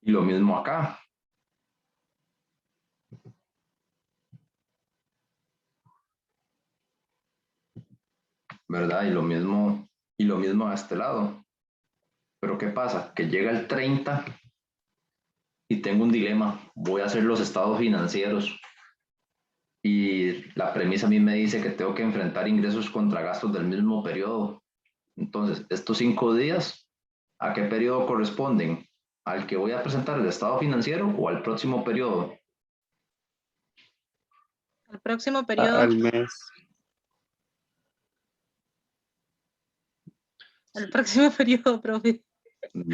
Y lo mismo acá. ¿Verdad? Y lo mismo a este lado. Pero ¿qué pasa? Que llega el 30 y tengo un dilema. Voy a hacer los estados financieros y la premisa a mí me dice que tengo que enfrentar ingresos contra gastos del mismo periodo. Entonces, estos 5 días, ¿a qué periodo corresponden? ¿Al que voy a presentar el estado financiero o al próximo periodo? El próximo periodo, al mes. el próximo periodo, profe. Mm,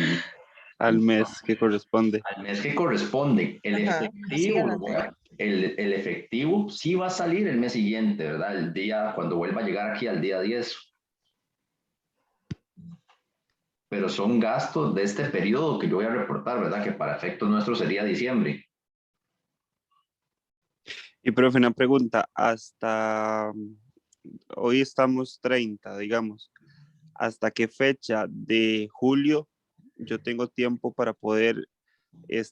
Al mes que corresponde. Al mes que corresponde, el Ajá, sí, efectivo, al anterior. el efectivo sí va a salir el mes siguiente, ¿verdad? El día, cuando vuelva a llegar aquí al día 10. Pero son gastos de este periodo que yo voy a reportar, ¿verdad? Que para efectos nuestros sería diciembre. Y profe, una pregunta, hasta hoy estamos 30, digamos, ¿hasta qué fecha de julio yo tengo tiempo para poder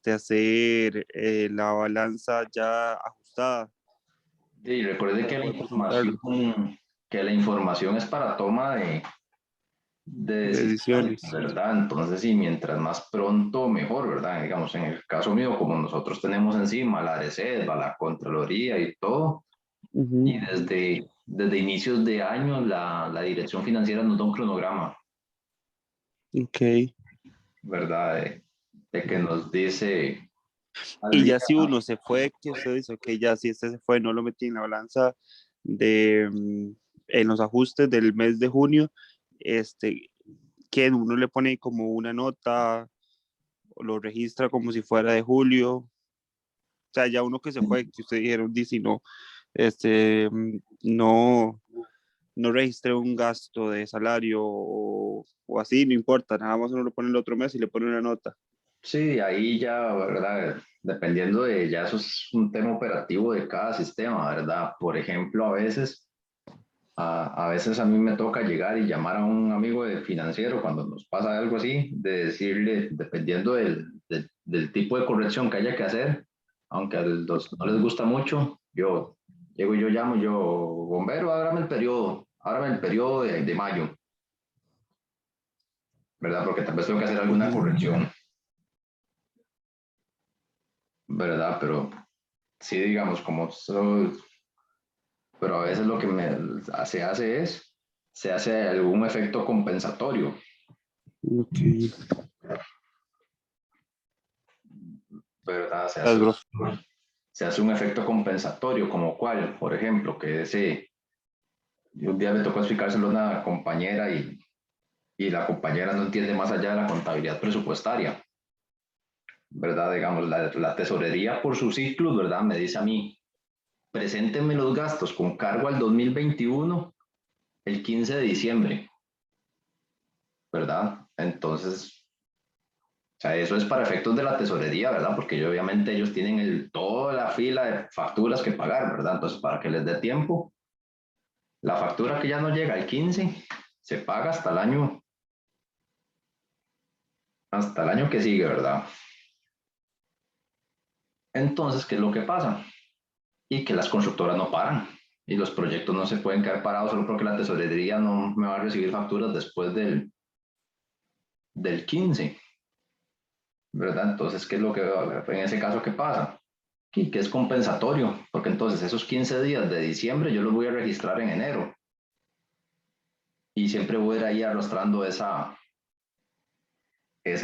hacer la balanza ya ajustada? Y recuerde Para que poder presentarlo. que la información es para toma de De decisiones, ediciones. ¿verdad? Entonces, sí, mientras más pronto, mejor, ¿verdad? Digamos, en el caso mío, como nosotros tenemos encima la Arecelva, la Contraloría y todo, y desde inicios de año la dirección financiera nos da un cronograma, Ok. ¿verdad? De que nos dice al Y día. ya si uno se fue, que usted dice, ok, ya si este se fue, no lo metí en la balanza de, en los ajustes del mes de junio, que uno le pone como una nota, o lo registra como si fuera de julio, o sea, ya uno que se fue, que usted dijeron, dice, no, no, no registré un gasto de salario o así, no importa, nada más uno lo pone el otro mes y le pone una nota. Sí, ahí ya, ¿verdad? Dependiendo de, ya eso es un tema operativo de cada sistema, ¿verdad? Por ejemplo, a veces a mí me toca llegar y llamar a un amigo de financiero cuando nos pasa algo así, de decirle, dependiendo del tipo de corrección que haya que hacer, aunque a los no les gusta mucho, yo llego y yo llamo, yo, bombero, ábrame el periodo de mayo, ¿verdad? Porque tal vez tengo que hacer alguna corrección, ¿verdad? Pero sí, digamos, pero a veces lo que se hace se hace algún efecto compensatorio, Ok. ¿verdad? Las bros. Se hace un efecto compensatorio, como cuál, por ejemplo, que un día me tocó explicárselo a una compañera y la compañera no entiende más allá de la contabilidad presupuestaria, ¿verdad? Digamos, la tesorería por sus ciclos, ¿verdad? Me dice a mí, preséntenme los gastos con cargo al 2021 el 15 de diciembre, ¿verdad? Entonces, o sea, eso es para efectos de la tesorería, ¿verdad? Porque obviamente ellos tienen toda la fila de facturas que pagar, ¿verdad? Entonces, para que les dé tiempo, la factura que ya no llega al 15 se paga hasta el año que sigue, ¿verdad? Entonces, ¿qué es lo que pasa? Y que las constructoras no paran y los proyectos no se pueden quedar parados solo porque la tesorería no me va a recibir facturas después del 15, ¿verdad? Entonces, ¿qué es lo que en ese caso qué pasa? Y que es compensatorio, porque entonces esos 15 días de diciembre yo los voy a registrar en enero y siempre voy a ir ahí arrastrando esa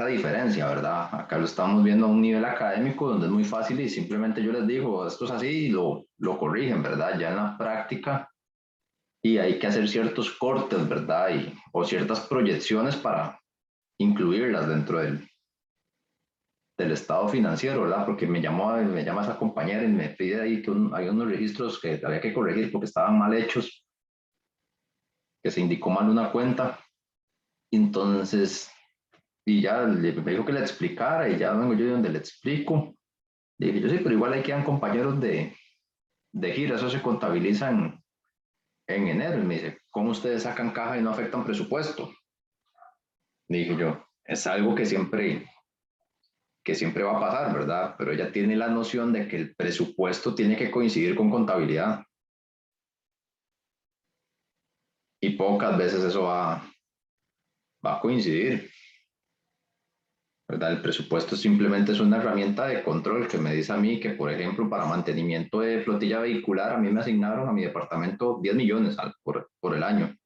diferencia, ¿verdad? Acá lo estamos viendo a un nivel académico donde es muy fácil y simplemente yo les digo, esto es así y lo corrigen, ¿verdad? Ya en la práctica y hay que hacer ciertos cortes, ¿verdad? O ciertas proyecciones para incluirlas dentro del estado financiero, ¿verdad? Porque me llama esa compañera y me pide ahí que hay unos registros que había que corregir porque estaban mal hechos, que se indicó mal una cuenta. Entonces, y ya me dijo que le explicara y ya vengo yo donde le explico. Le dije yo, sí, pero igual ahí quedan compañeros de gira, eso se contabiliza en enero. Y me dice, ¿cómo ustedes sacan caja y no afectan presupuesto? Le dije yo, es algo que siempre va a pasar, ¿verdad? Pero ella tiene la noción de que el presupuesto tiene que coincidir con contabilidad. Y pocas veces eso va a coincidir, ¿verdad? El presupuesto simplemente es una herramienta de control que me dice a mí que, por ejemplo, para mantenimiento de flotilla vehicular, a mí me asignaron a mi departamento 10 millones por el año.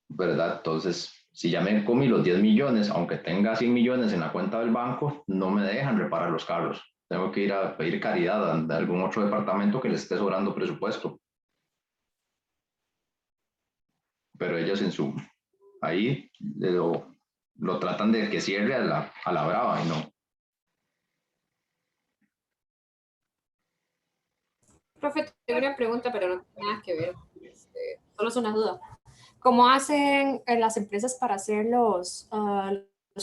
¿Verdad? Entonces, Si ya me comí los 10 millones, aunque tenga 100 millones en la cuenta del banco, no me dejan reparar los carros. Tengo que ir a pedir caridad a algún otro departamento que les esté sobrando presupuesto. Pero ellos ahí lo tratan de que cierre a la brava y no. Profe, tengo una pregunta, pero no tiene nada que ver. Solo es una duda. ¿Cómo hacen las empresas para hacer los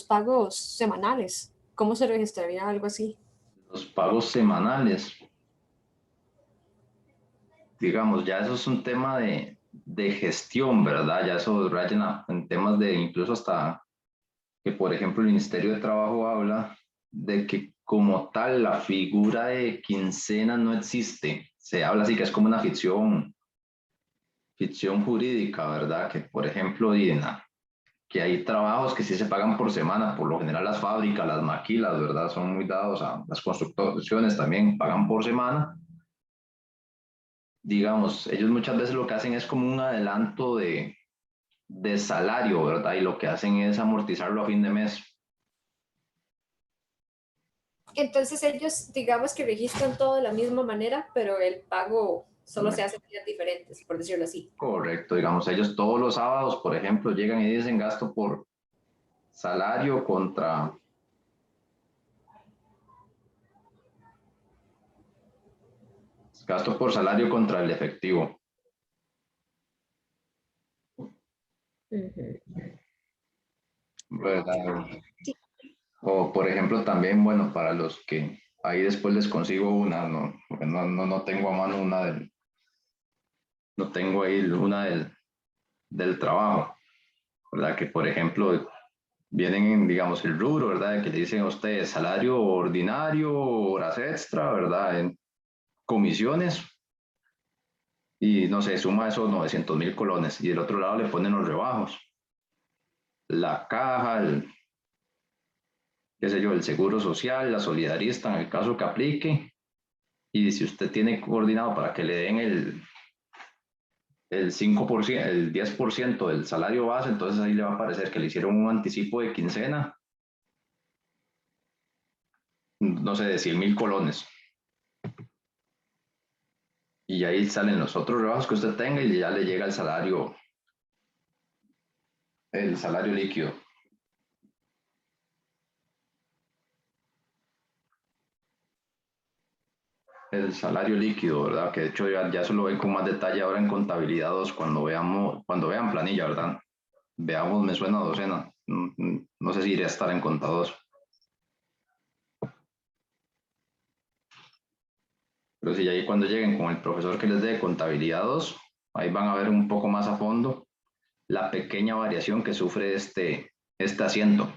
pagos semanales? ¿Cómo se registraría algo así? Los pagos semanales. Digamos, ya eso es un tema de gestión, ¿verdad? Ya eso raya en temas de incluso hasta que, por ejemplo, el Ministerio de Trabajo habla de que como tal la figura de quincena no existe. Se habla así que es como una ficción jurídica, ¿verdad? Que, por ejemplo, que hay trabajos que sí se pagan por semana, por lo general las fábricas, las maquilas, ¿verdad? Son muy dados a las construcciones también, pagan por semana. Digamos, ellos muchas veces lo que hacen es como un adelanto de salario, ¿verdad? Y lo que hacen es amortizarlo a fin de mes. Entonces ellos, digamos que registran todo de la misma manera, pero el pago solo se hace en días diferentes, por decirlo así. Correcto, digamos, ellos todos los sábados, por ejemplo, llegan y dicen gasto por salario contra el efectivo. ¿Verdad? O por ejemplo también, bueno, para los que ahí después les consigo una, no, porque no tengo a mano no tengo ahí una del trabajo, ¿verdad? Que por ejemplo vienen en, digamos, el rubro, ¿verdad? Que le dicen a ustedes salario ordinario, horas extra, ¿verdad? En comisiones y no sé, suma esos 900.000 colones y del otro lado le ponen los rebajos. La caja, qué sé yo, el seguro social, la solidarista en el caso que aplique. Y si usted tiene coordinado para que le den el 5%, el 10% del salario base, entonces ahí le va a parecer que le hicieron un anticipo de quincena, no sé, de 100.000 colones. Y ahí salen los otros rebajos que usted tenga y ya le llega el salario líquido. El salario líquido, ¿verdad? Que de hecho ya eso lo ven con más detalle ahora en contabilidad 2 cuando vean planilla, ¿verdad? Veamos, me suena docena. No sé si iré a estar en contador. Pero si ahí cuando lleguen con el profesor que les dé contabilidad 2, ahí van a ver un poco más a fondo la pequeña variación que sufre este asiento.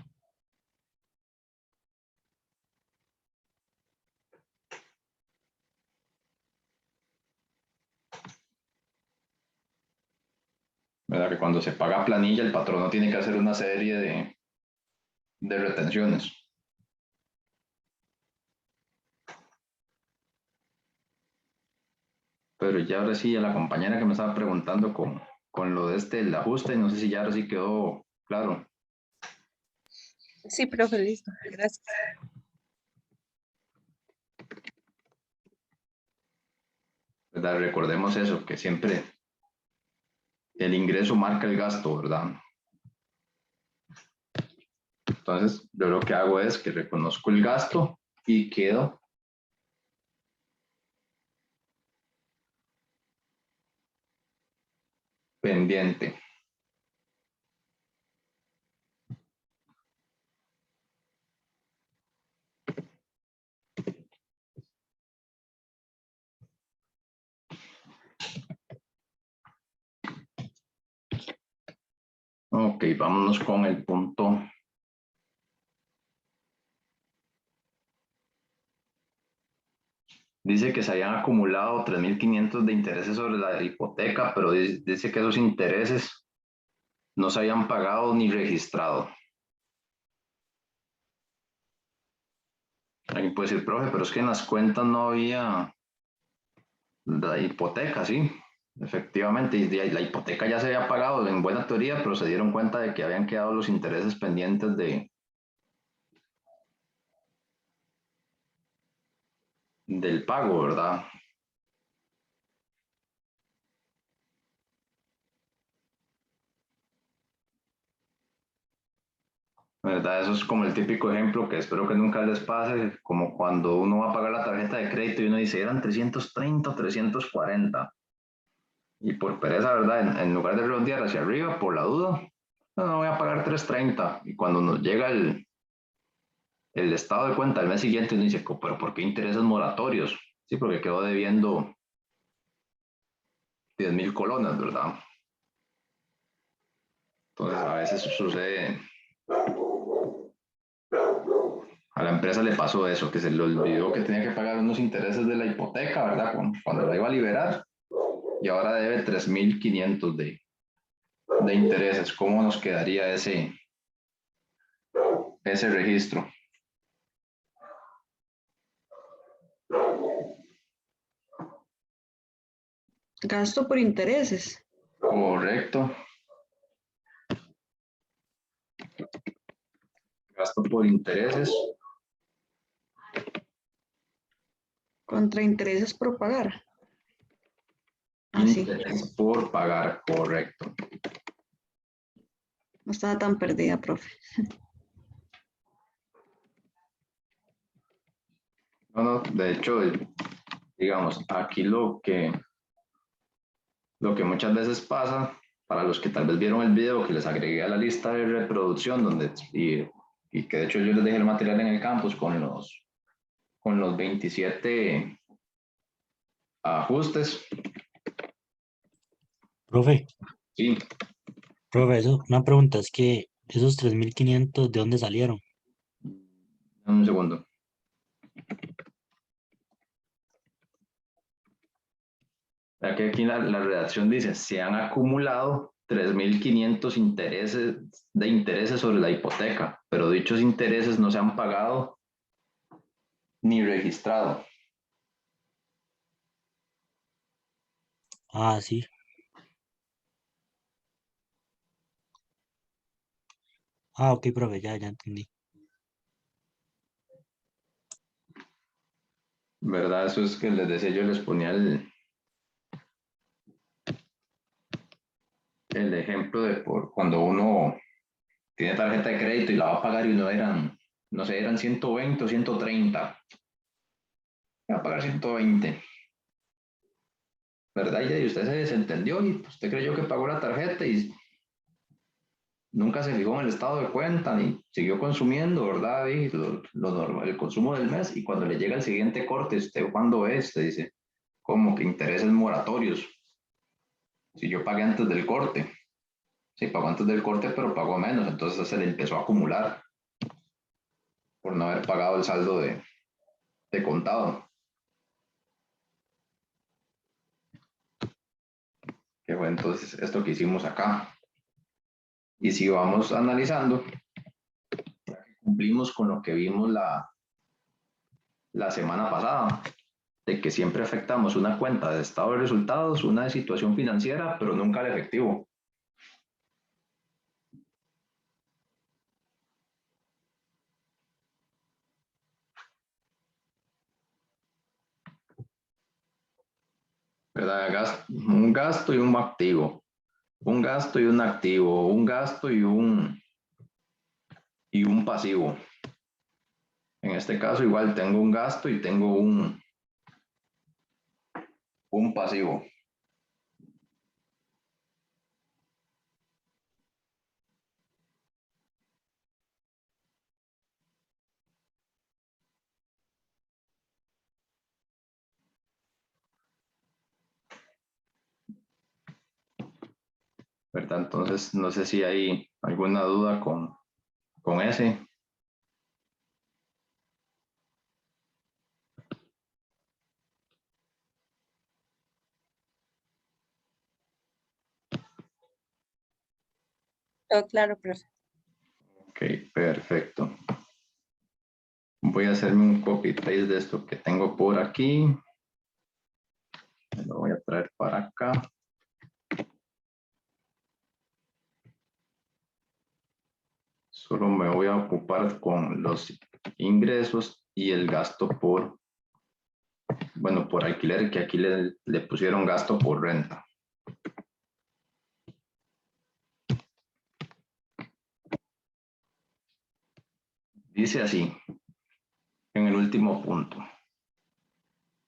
¿Verdad? Que cuando se paga planilla, el patrono tiene que hacer una serie de retenciones. Pero ya ahora sí, a la compañera que me estaba preguntando con lo de el ajuste, no sé si ya ahora sí quedó claro. Sí, profe, listo. Gracias. ¿Verdad? Recordemos eso, que siempre el ingreso marca el gasto, ¿verdad? Entonces, yo lo que hago es que reconozco el gasto y quedo pendiente. Ok, vámonos con el punto. Dice que se habían acumulado 3.500 de intereses sobre la hipoteca, pero dice que esos intereses no se habían pagado ni registrado. Alguien puede decir, profe, pero es que en las cuentas no había la hipoteca, ¿sí? Efectivamente, y la hipoteca ya se había pagado en buena teoría, pero se dieron cuenta de que habían quedado los intereses pendientes del pago, ¿verdad? ¿Verdad? Eso es como el típico ejemplo que espero que nunca les pase, como cuando uno va a pagar la tarjeta de crédito y uno dice, eran 330, 340. Y por pereza, ¿verdad? En lugar de redondear hacia arriba, por la duda, no voy a pagar 330. Y cuando nos llega el estado de cuenta del mes siguiente, uno dice, pero ¿por qué intereses moratorios? Sí, porque quedó debiendo 10.000 colones, ¿verdad? Entonces a veces sucede, a la empresa le pasó eso, que se le olvidó que tenía que pagar unos intereses de la hipoteca, ¿verdad? Cuando la iba a liberar, y ahora debe 3.500 de intereses. ¿Cómo nos quedaría ese registro? Gasto por intereses. Correcto. Gasto por intereses. Contra intereses por pagar. Así. Intereses por pagar, correcto. No estaba tan perdida, profe. No, de hecho, digamos, aquí lo que muchas veces pasa, para los que tal vez vieron el video que les agregué a la lista de reproducción, y que de hecho yo les dejé el material en el campus con los 27 ajustes. Profe, Sí, una pregunta es que esos 3.500, ¿de dónde salieron? un segundo. Aquí la redacción dice, se han acumulado 3.500 intereses sobre la hipoteca, pero dichos intereses no se han pagado ni registrado. Ah, sí. Ah, ok, profe, ya entendí. ¿Verdad? Eso es que les decía, yo les ponía el ejemplo de por cuando uno tiene tarjeta de crédito y la va a pagar y no eran, no sé, eran 120 o 130. Va a pagar 120. ¿Verdad? Y usted se desentendió y usted creyó que pagó la tarjeta y nunca se fijó en el estado de cuenta ni siguió consumiendo, ¿verdad? Y lo normal, el consumo del mes. Y cuando le llega el siguiente corte, ¿usted cuándo es? Usted dice, ¿cómo que intereses moratorios? Si yo pagué antes del corte. Sí, pagó antes del corte, pero pagó menos. Entonces se le empezó a acumular por no haber pagado el saldo de contado. Que fue entonces esto que hicimos acá. Y si vamos analizando, cumplimos con lo que vimos la semana pasada, de que siempre afectamos una cuenta de estado de resultados, una de situación financiera, pero nunca el efectivo. ¿Verdad? Un gasto y un activo, un gasto y un activo, un gasto y un pasivo. En este caso igual tengo un gasto y tengo un pasivo. ¿Verdad? Entonces, no sé si hay alguna duda con ese. Todo claro, profe. Ok, perfecto. Voy a hacerme un copy-paste de esto que tengo por aquí. Lo voy a traer para acá. Solo me voy a ocupar con los ingresos y el gasto por, bueno, por alquiler, que aquí le pusieron gasto por renta. Dice así, en el último punto.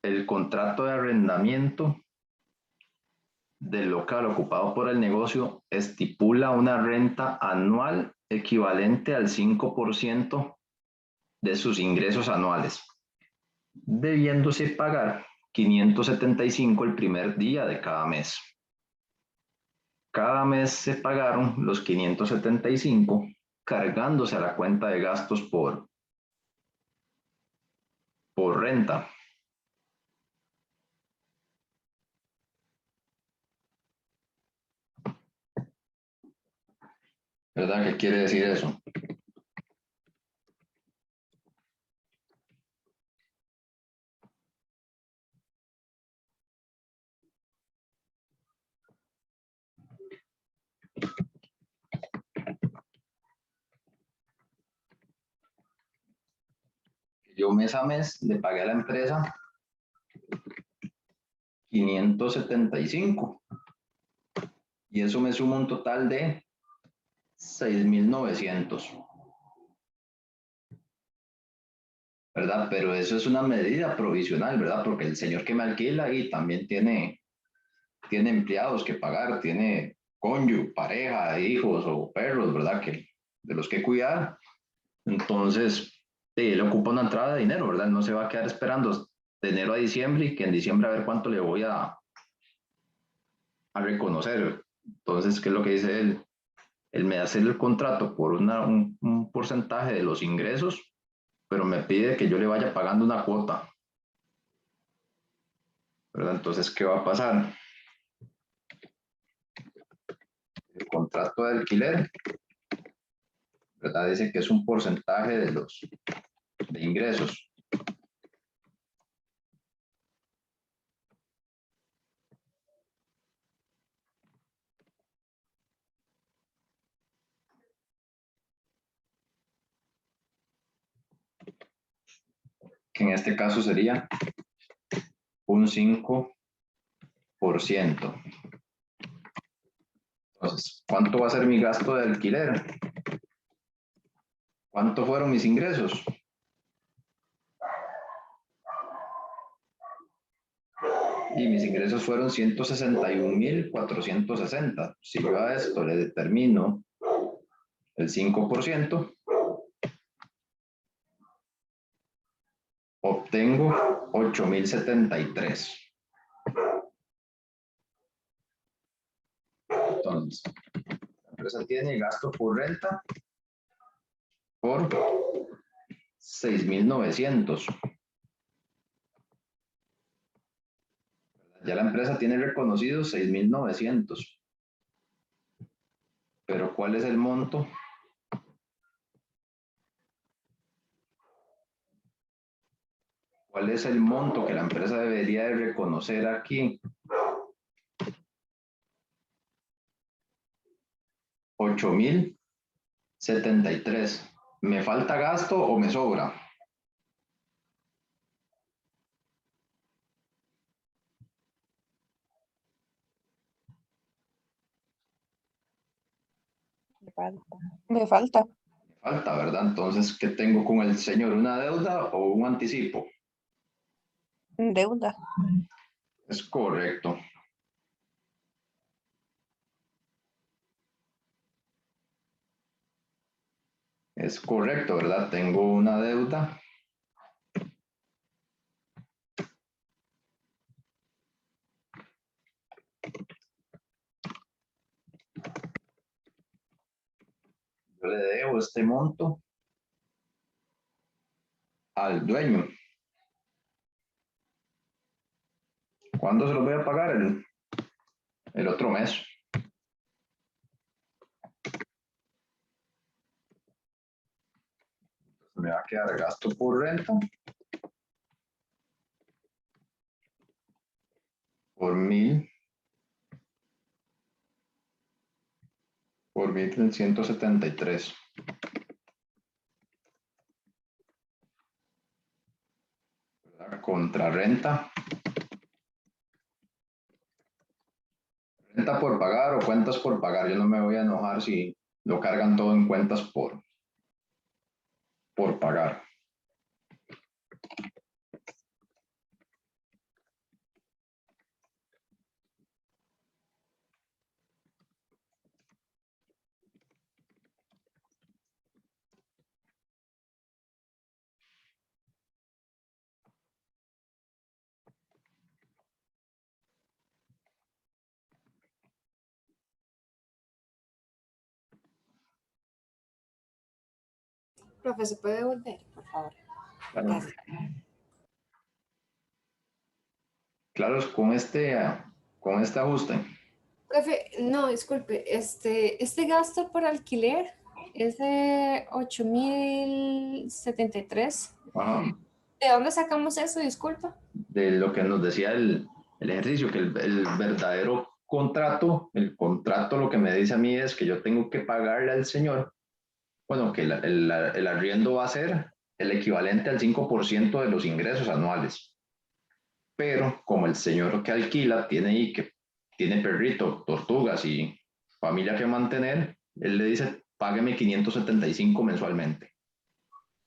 El contrato de arrendamiento del local ocupado por el negocio estipula una renta anual equivalente al 5% de sus ingresos anuales, debiéndose pagar 575 el primer día de cada mes. Cada mes se pagaron los 575 cargándose a la cuenta de gastos por renta. ¿Verdad? ¿Qué quiere decir eso? Yo mes a mes le pagué a la empresa 575 y eso me suma un total de 6,900. ¿Verdad? Pero eso es una medida provisional, ¿verdad? Porque el señor que me alquila y también tiene empleados que pagar, tiene cónyuge, pareja, hijos o perros, ¿verdad? De los que cuidar. Entonces, sí, él ocupa una entrada de dinero, ¿verdad? No se va a quedar esperando de enero a diciembre y que en diciembre a ver cuánto le voy a reconocer. Entonces, ¿qué es lo que dice él? Él me hace el contrato por un porcentaje de los ingresos, pero me pide que yo le vaya pagando una cuota. ¿Verdad? Entonces, ¿qué va a pasar? El contrato de alquiler, ¿verdad? Dice que es un porcentaje de ingresos. Que en este caso sería un 5%. Entonces, ¿cuánto va a ser mi gasto de alquiler? ¿Cuánto fueron mis ingresos? Y mis ingresos fueron 161,460. Si yo a esto le determino el 5%, obtengo 8,073. Entonces, la empresa tiene gasto por renta por 6,900. Ya la empresa tiene reconocido 6,900. Pero ¿cuál es el monto? ¿Cuál es el monto que la empresa debería de reconocer aquí? 8,073. ¿Me falta gasto o me sobra? Me falta. Falta, ¿verdad? Entonces, ¿qué tengo con el señor? ¿Una deuda o un anticipo? Deuda. Es correcto. Es correcto, ¿verdad? Tengo una deuda. Yo le debo este monto al dueño. ¿Cuándo se lo voy a pagar? El otro mes. Me va a quedar gasto por renta por 1,373. contra renta. Renta por pagar o cuentas por pagar. Yo no me voy a enojar si lo cargan todo en cuentas por pagar. Profe, ¿se puede volver, por favor? Claro, Gracias. claro, es con este ajuste. Profe, no, disculpe, este gasto por alquiler es de 8,073. Ajá. ¿De dónde sacamos eso? Disculpa. De lo que nos decía el ejercicio, que el verdadero contrato, el contrato lo que me dice a mí es que yo tengo que pagarle al señor, bueno, que el arriendo va a ser el equivalente al 5% de los ingresos anuales. Pero como el señor que alquila tiene perrito, tortugas y familia que mantener, él le dice, págueme 575 mensualmente.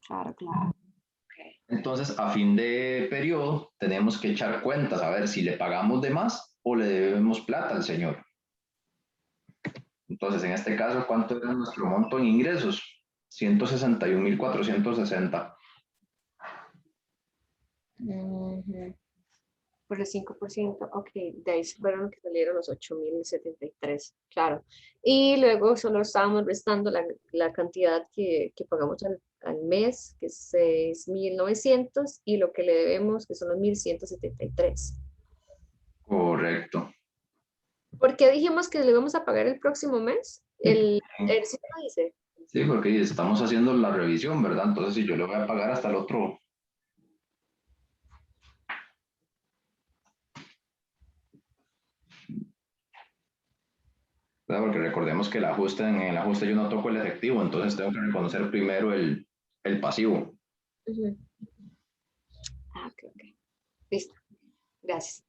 Claro, claro. Entonces, a fin de periodo, tenemos que echar cuentas a ver si le pagamos de más o le debemos plata al señor. Entonces, en este caso, ¿cuánto era nuestro monto en ingresos? 161,460. Por el 5%, ok, de ahí fueron que salieron los 8,073, claro. Y luego solo estábamos restando la cantidad que pagamos al mes, que es 6,900, y lo que le debemos, que son los 1,173. Correcto. ¿Por qué dijimos que le íbamos a pagar el próximo mes? El sí lo dice. Sí, porque estamos haciendo la revisión, ¿verdad? Entonces, si yo le voy a pagar hasta el otro. ¿Verdad? Porque recordemos que en el ajuste yo no toco el efectivo, entonces tengo que reconocer primero el pasivo. Ok. Listo. Gracias.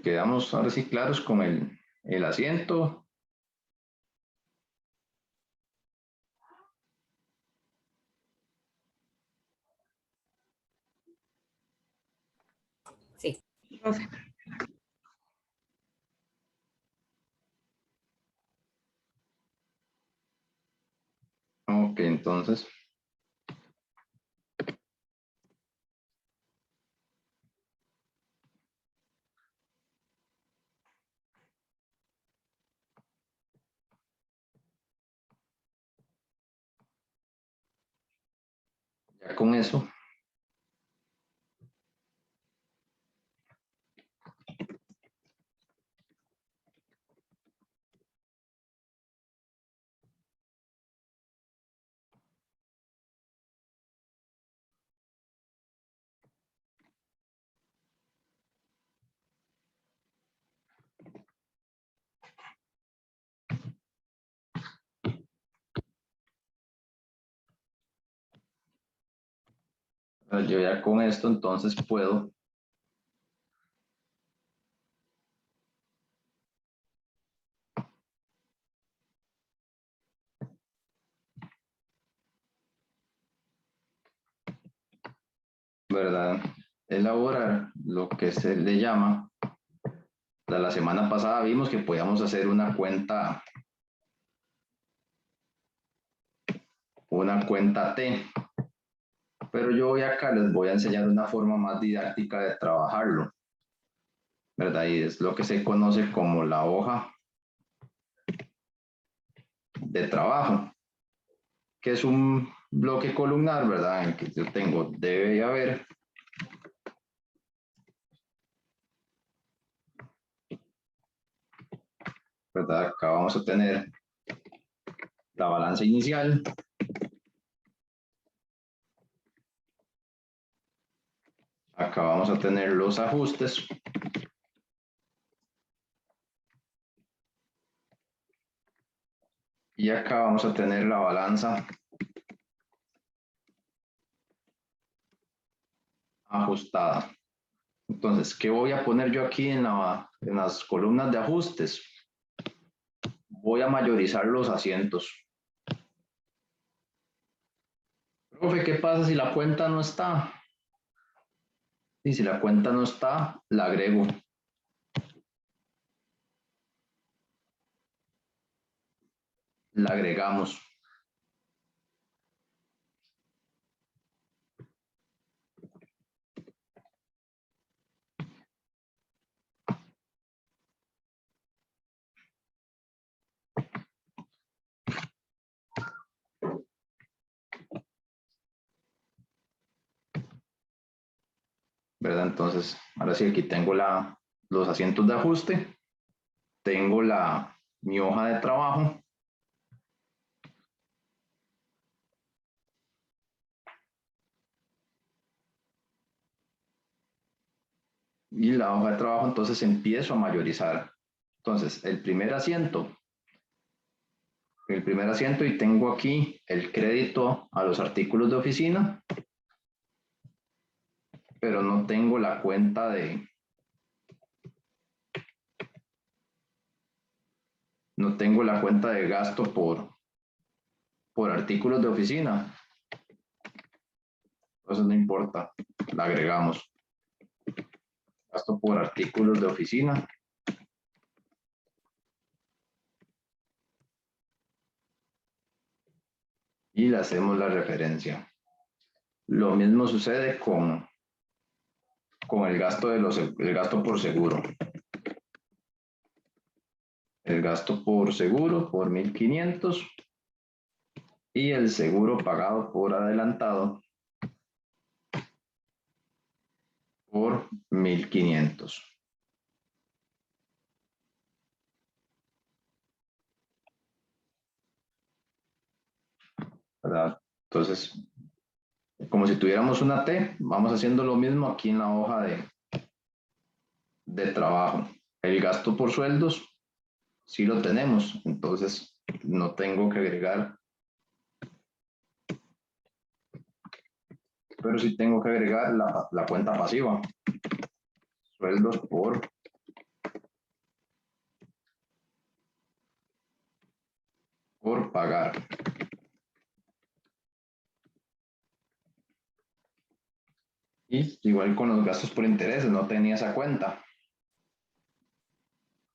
Quedamos ahora sí claros con el asiento. Sí. Profe. Ok, entonces. Ya con eso. Yo ya con esto entonces puedo ¿verdad? Elaborar lo que se le llama, la semana pasada vimos que podíamos hacer una cuenta T, pero yo hoy acá les voy a enseñar una forma más didáctica de trabajarlo, ¿verdad? Y es lo que se conoce como la hoja de trabajo, que es un bloque columnar, ¿verdad? En que yo tengo, debe haber ¿verdad? Acá vamos a tener la balanza inicial, Acá vamos a tener los ajustes. Y acá vamos a tener la balanza ajustada. Entonces, ¿qué voy a poner yo aquí en las columnas de ajustes? Voy a mayorizar los asientos. Profe, ¿qué pasa si la cuenta no está? Y si la cuenta no está, la agrego. La agregamos. ¿Verdad? Entonces, ahora sí, aquí tengo los asientos de ajuste. Tengo mi hoja de trabajo. Y la hoja de trabajo, entonces empiezo a mayorizar. Entonces, el primer asiento y tengo aquí el crédito a los artículos de oficina, pero no tengo la cuenta de gasto por artículos de oficina. Entonces no importa, la agregamos. Gasto por artículos de oficina. Y le hacemos la referencia. Lo mismo sucede con el gasto el gasto por seguro. El gasto por seguro por 1.500 y el seguro pagado por adelantado por 1.500. ¿Verdad? Entonces, como si tuviéramos una T, vamos haciendo lo mismo aquí en la hoja de trabajo. El gasto por sueldos, sí lo tenemos, entonces no tengo que agregar, pero sí tengo que agregar la cuenta pasiva. Sueldos por pagar. Y igual con los gastos por intereses, no tenía esa cuenta.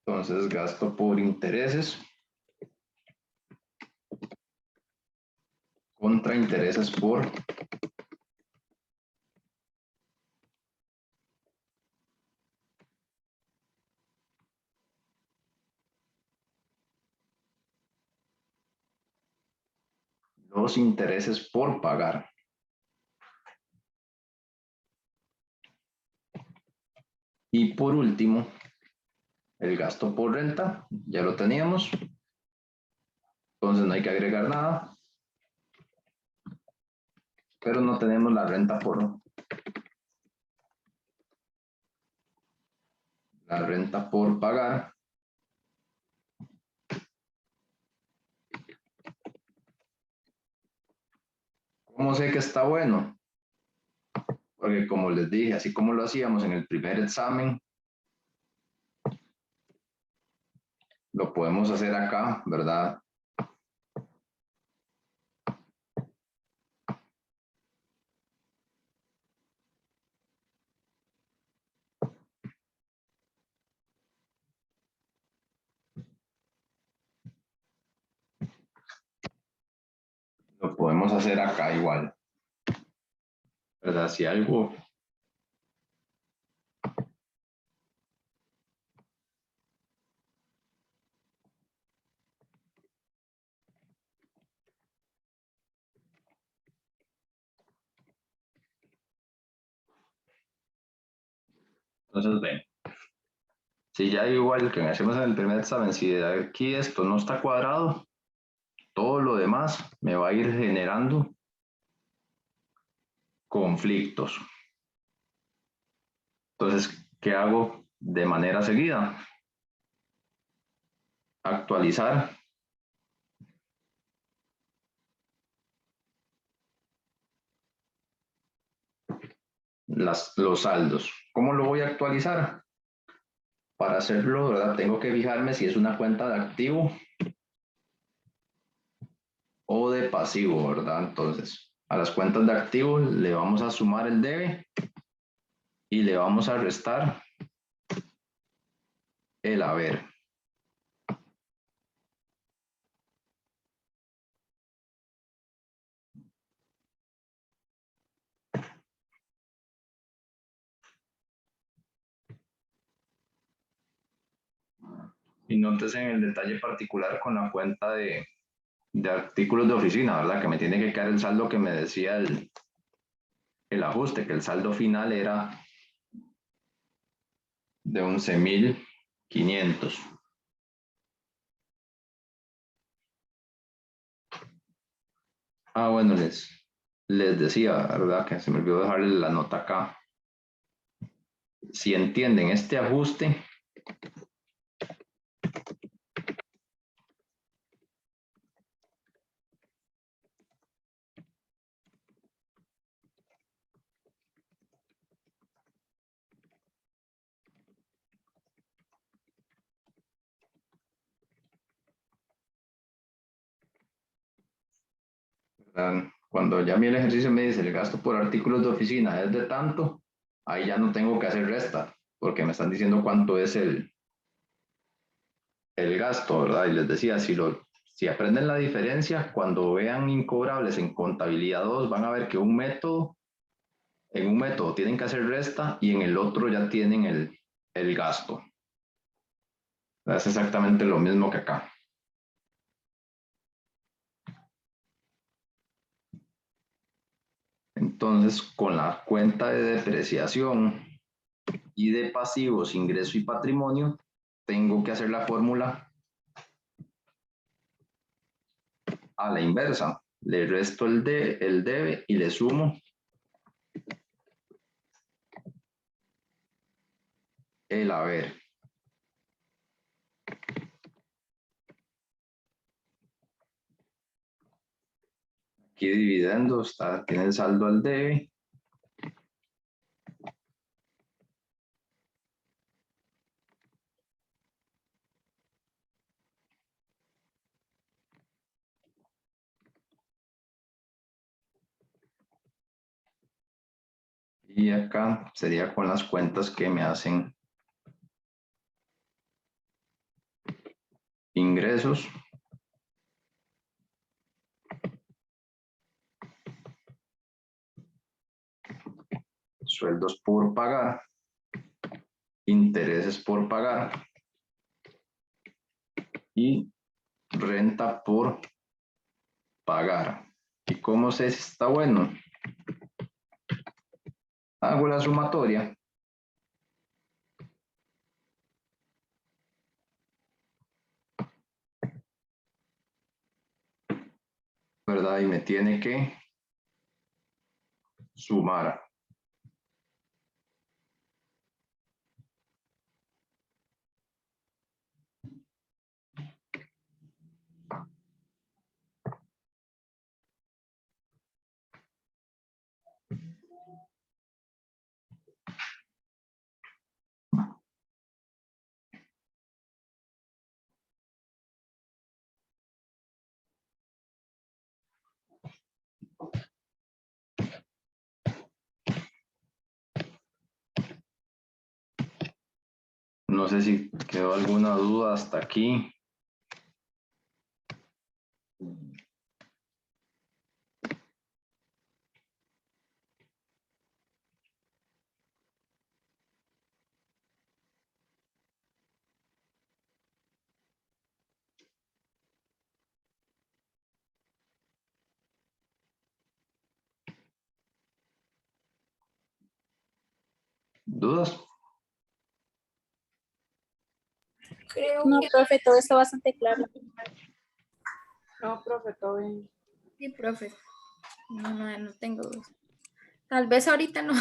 Entonces, gasto por intereses contra intereses por los intereses por pagar. Y por último, el gasto por renta, ya lo teníamos. Entonces no hay que agregar nada. Pero no tenemos la renta por pagar. ¿Cómo sé que está bueno? Porque como les dije, así como lo hacíamos en el primer examen, lo podemos hacer acá, ¿verdad? Lo podemos hacer acá igual, ¿verdad? Si algo... Entonces, ven. Si ya igual que hacemos en el primer examen, si de aquí esto no está cuadrado, todo lo demás me va a ir generando conflictos. Entonces, ¿qué hago de manera seguida? Actualizar los saldos. ¿Cómo lo voy a actualizar? Para hacerlo, ¿verdad? Tengo que fijarme si es una cuenta de activo o de pasivo, ¿verdad? Entonces, a las cuentas de activo le vamos a sumar el debe y le vamos a restar el haber. Y nótese en el detalle particular con la cuenta de artículos de oficina, ¿verdad? Que me tiene que quedar el saldo que me decía el ajuste, que el saldo final era de 11.500. Bueno, les decía, ¿verdad? Que se me olvidó dejarle la nota acá. Si entienden este ajuste, ¿verdad? Cuando ya a mí el ejercicio me dice el gasto por artículos de oficina es de tanto, ahí ya no tengo que hacer resta, porque me están diciendo cuánto es el gasto, ¿verdad? Y les decía, si aprenden la diferencia, cuando vean incobrables en contabilidad 2, van a ver que en un método tienen que hacer resta y en el otro ya tienen el gasto. Es exactamente lo mismo que acá. Entonces, con la cuenta de depreciación y de pasivos, ingreso y patrimonio, tengo que hacer la fórmula a la inversa. Le resto el debe y le sumo el haber. Aquí dividendo, tiene el saldo al debe. Y acá sería con las cuentas que me hacen ingresos, sueldos por pagar, intereses por pagar y renta por pagar. ¿Y cómo sé si está bueno? Hago la sumatoria. ¿Verdad? Y me tiene que sumar. No sé si quedó alguna duda hasta aquí. ¿Dudas? Creo No, que profe, todo está bastante claro. No, profe, todo bien. Sí, profe. No tengo dudas. Tal vez ahorita no.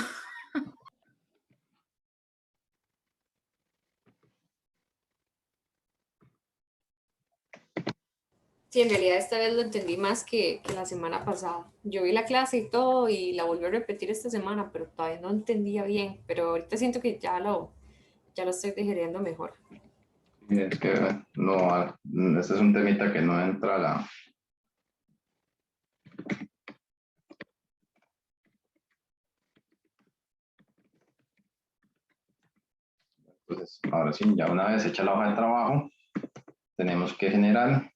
Sí, en realidad esta vez lo entendí más que la semana pasada. Yo vi la clase y todo y la volví a repetir esta semana, pero todavía no entendía bien. Pero ahorita siento que ya lo estoy digeriendo mejor. Es que no, este es un temita que no entra a la... Entonces, ahora sí, ya una vez hecha la hoja de trabajo, tenemos que generar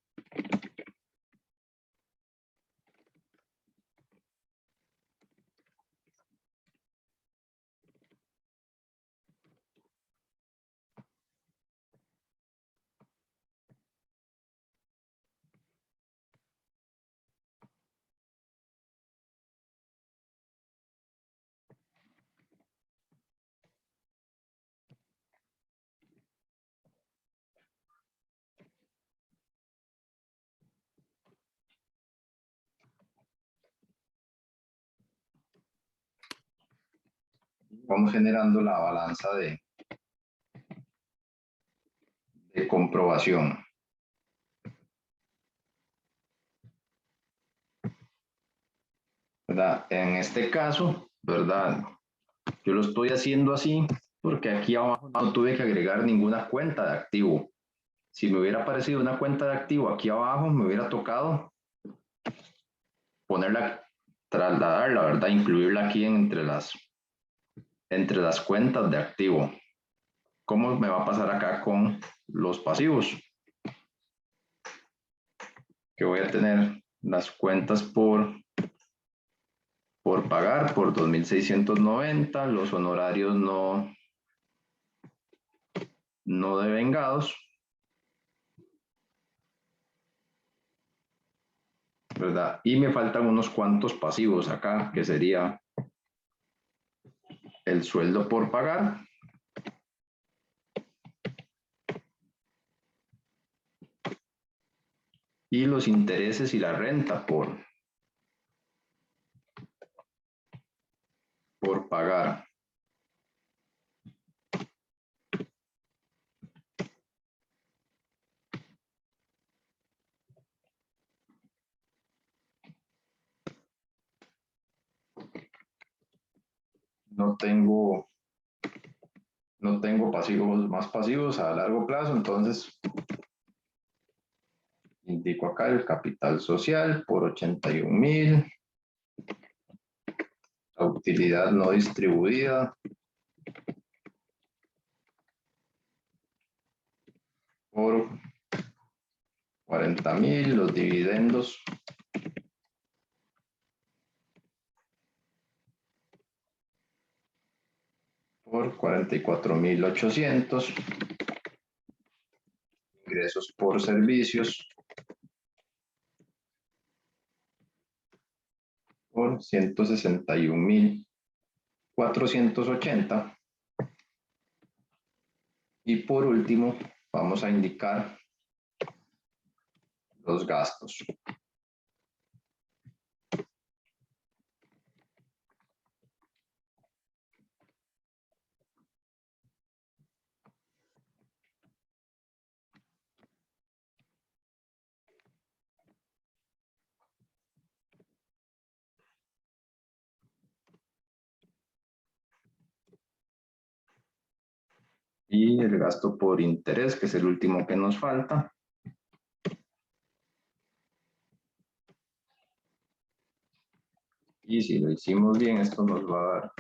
vamos generando la balanza de comprobación. ¿Verdad? En este caso, ¿verdad? Yo lo estoy haciendo así porque aquí abajo no tuve que agregar ninguna cuenta de activo. Si me hubiera aparecido una cuenta de activo aquí abajo, me hubiera tocado ponerla, trasladarla, ¿verdad? Incluirla aquí entre las cuentas de activo. ¿Cómo me va a pasar acá con los pasivos? Que voy a tener las cuentas por pagar por 2.690, los honorarios no devengados, ¿verdad? Y me faltan unos cuantos pasivos acá, que sería el sueldo por pagar, y los intereses y la renta por pagar. No tengo pasivos, más pasivos a largo plazo, entonces indico acá el capital social por 81.000, la utilidad no distribuida por 40.000, los dividendos por 44.800, ingresos por servicios por 161.480, y por último vamos a indicar los gastos. Y el gasto por interés, que es el último que nos falta. Y si lo hicimos bien, esto nos va a dar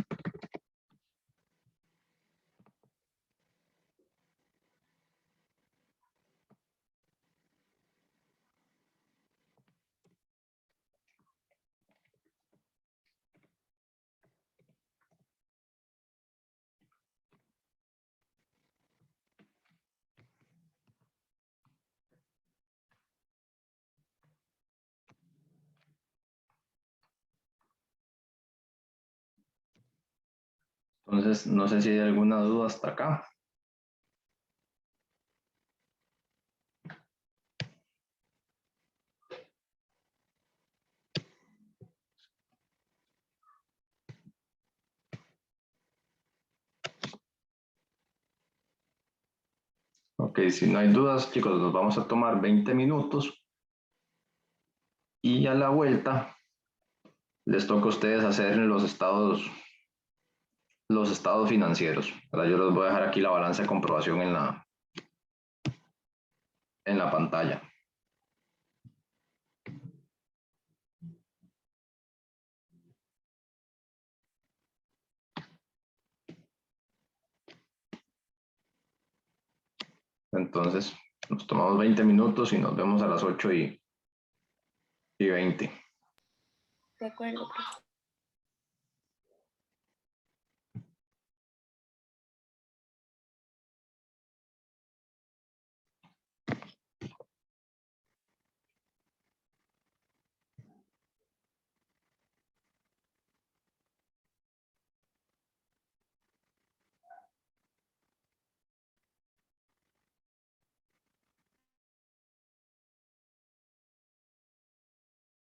Entonces, no sé si hay alguna duda hasta acá. Ok, si no hay dudas, chicos, nos vamos a tomar 20 minutos Y a la vuelta les toca a ustedes hacer los estados financieros. ¿Verdad? Yo les voy a dejar aquí la balanza de comprobación en la pantalla. Entonces, nos tomamos 20 minutos y nos vemos a las 8:20. De acuerdo, profe.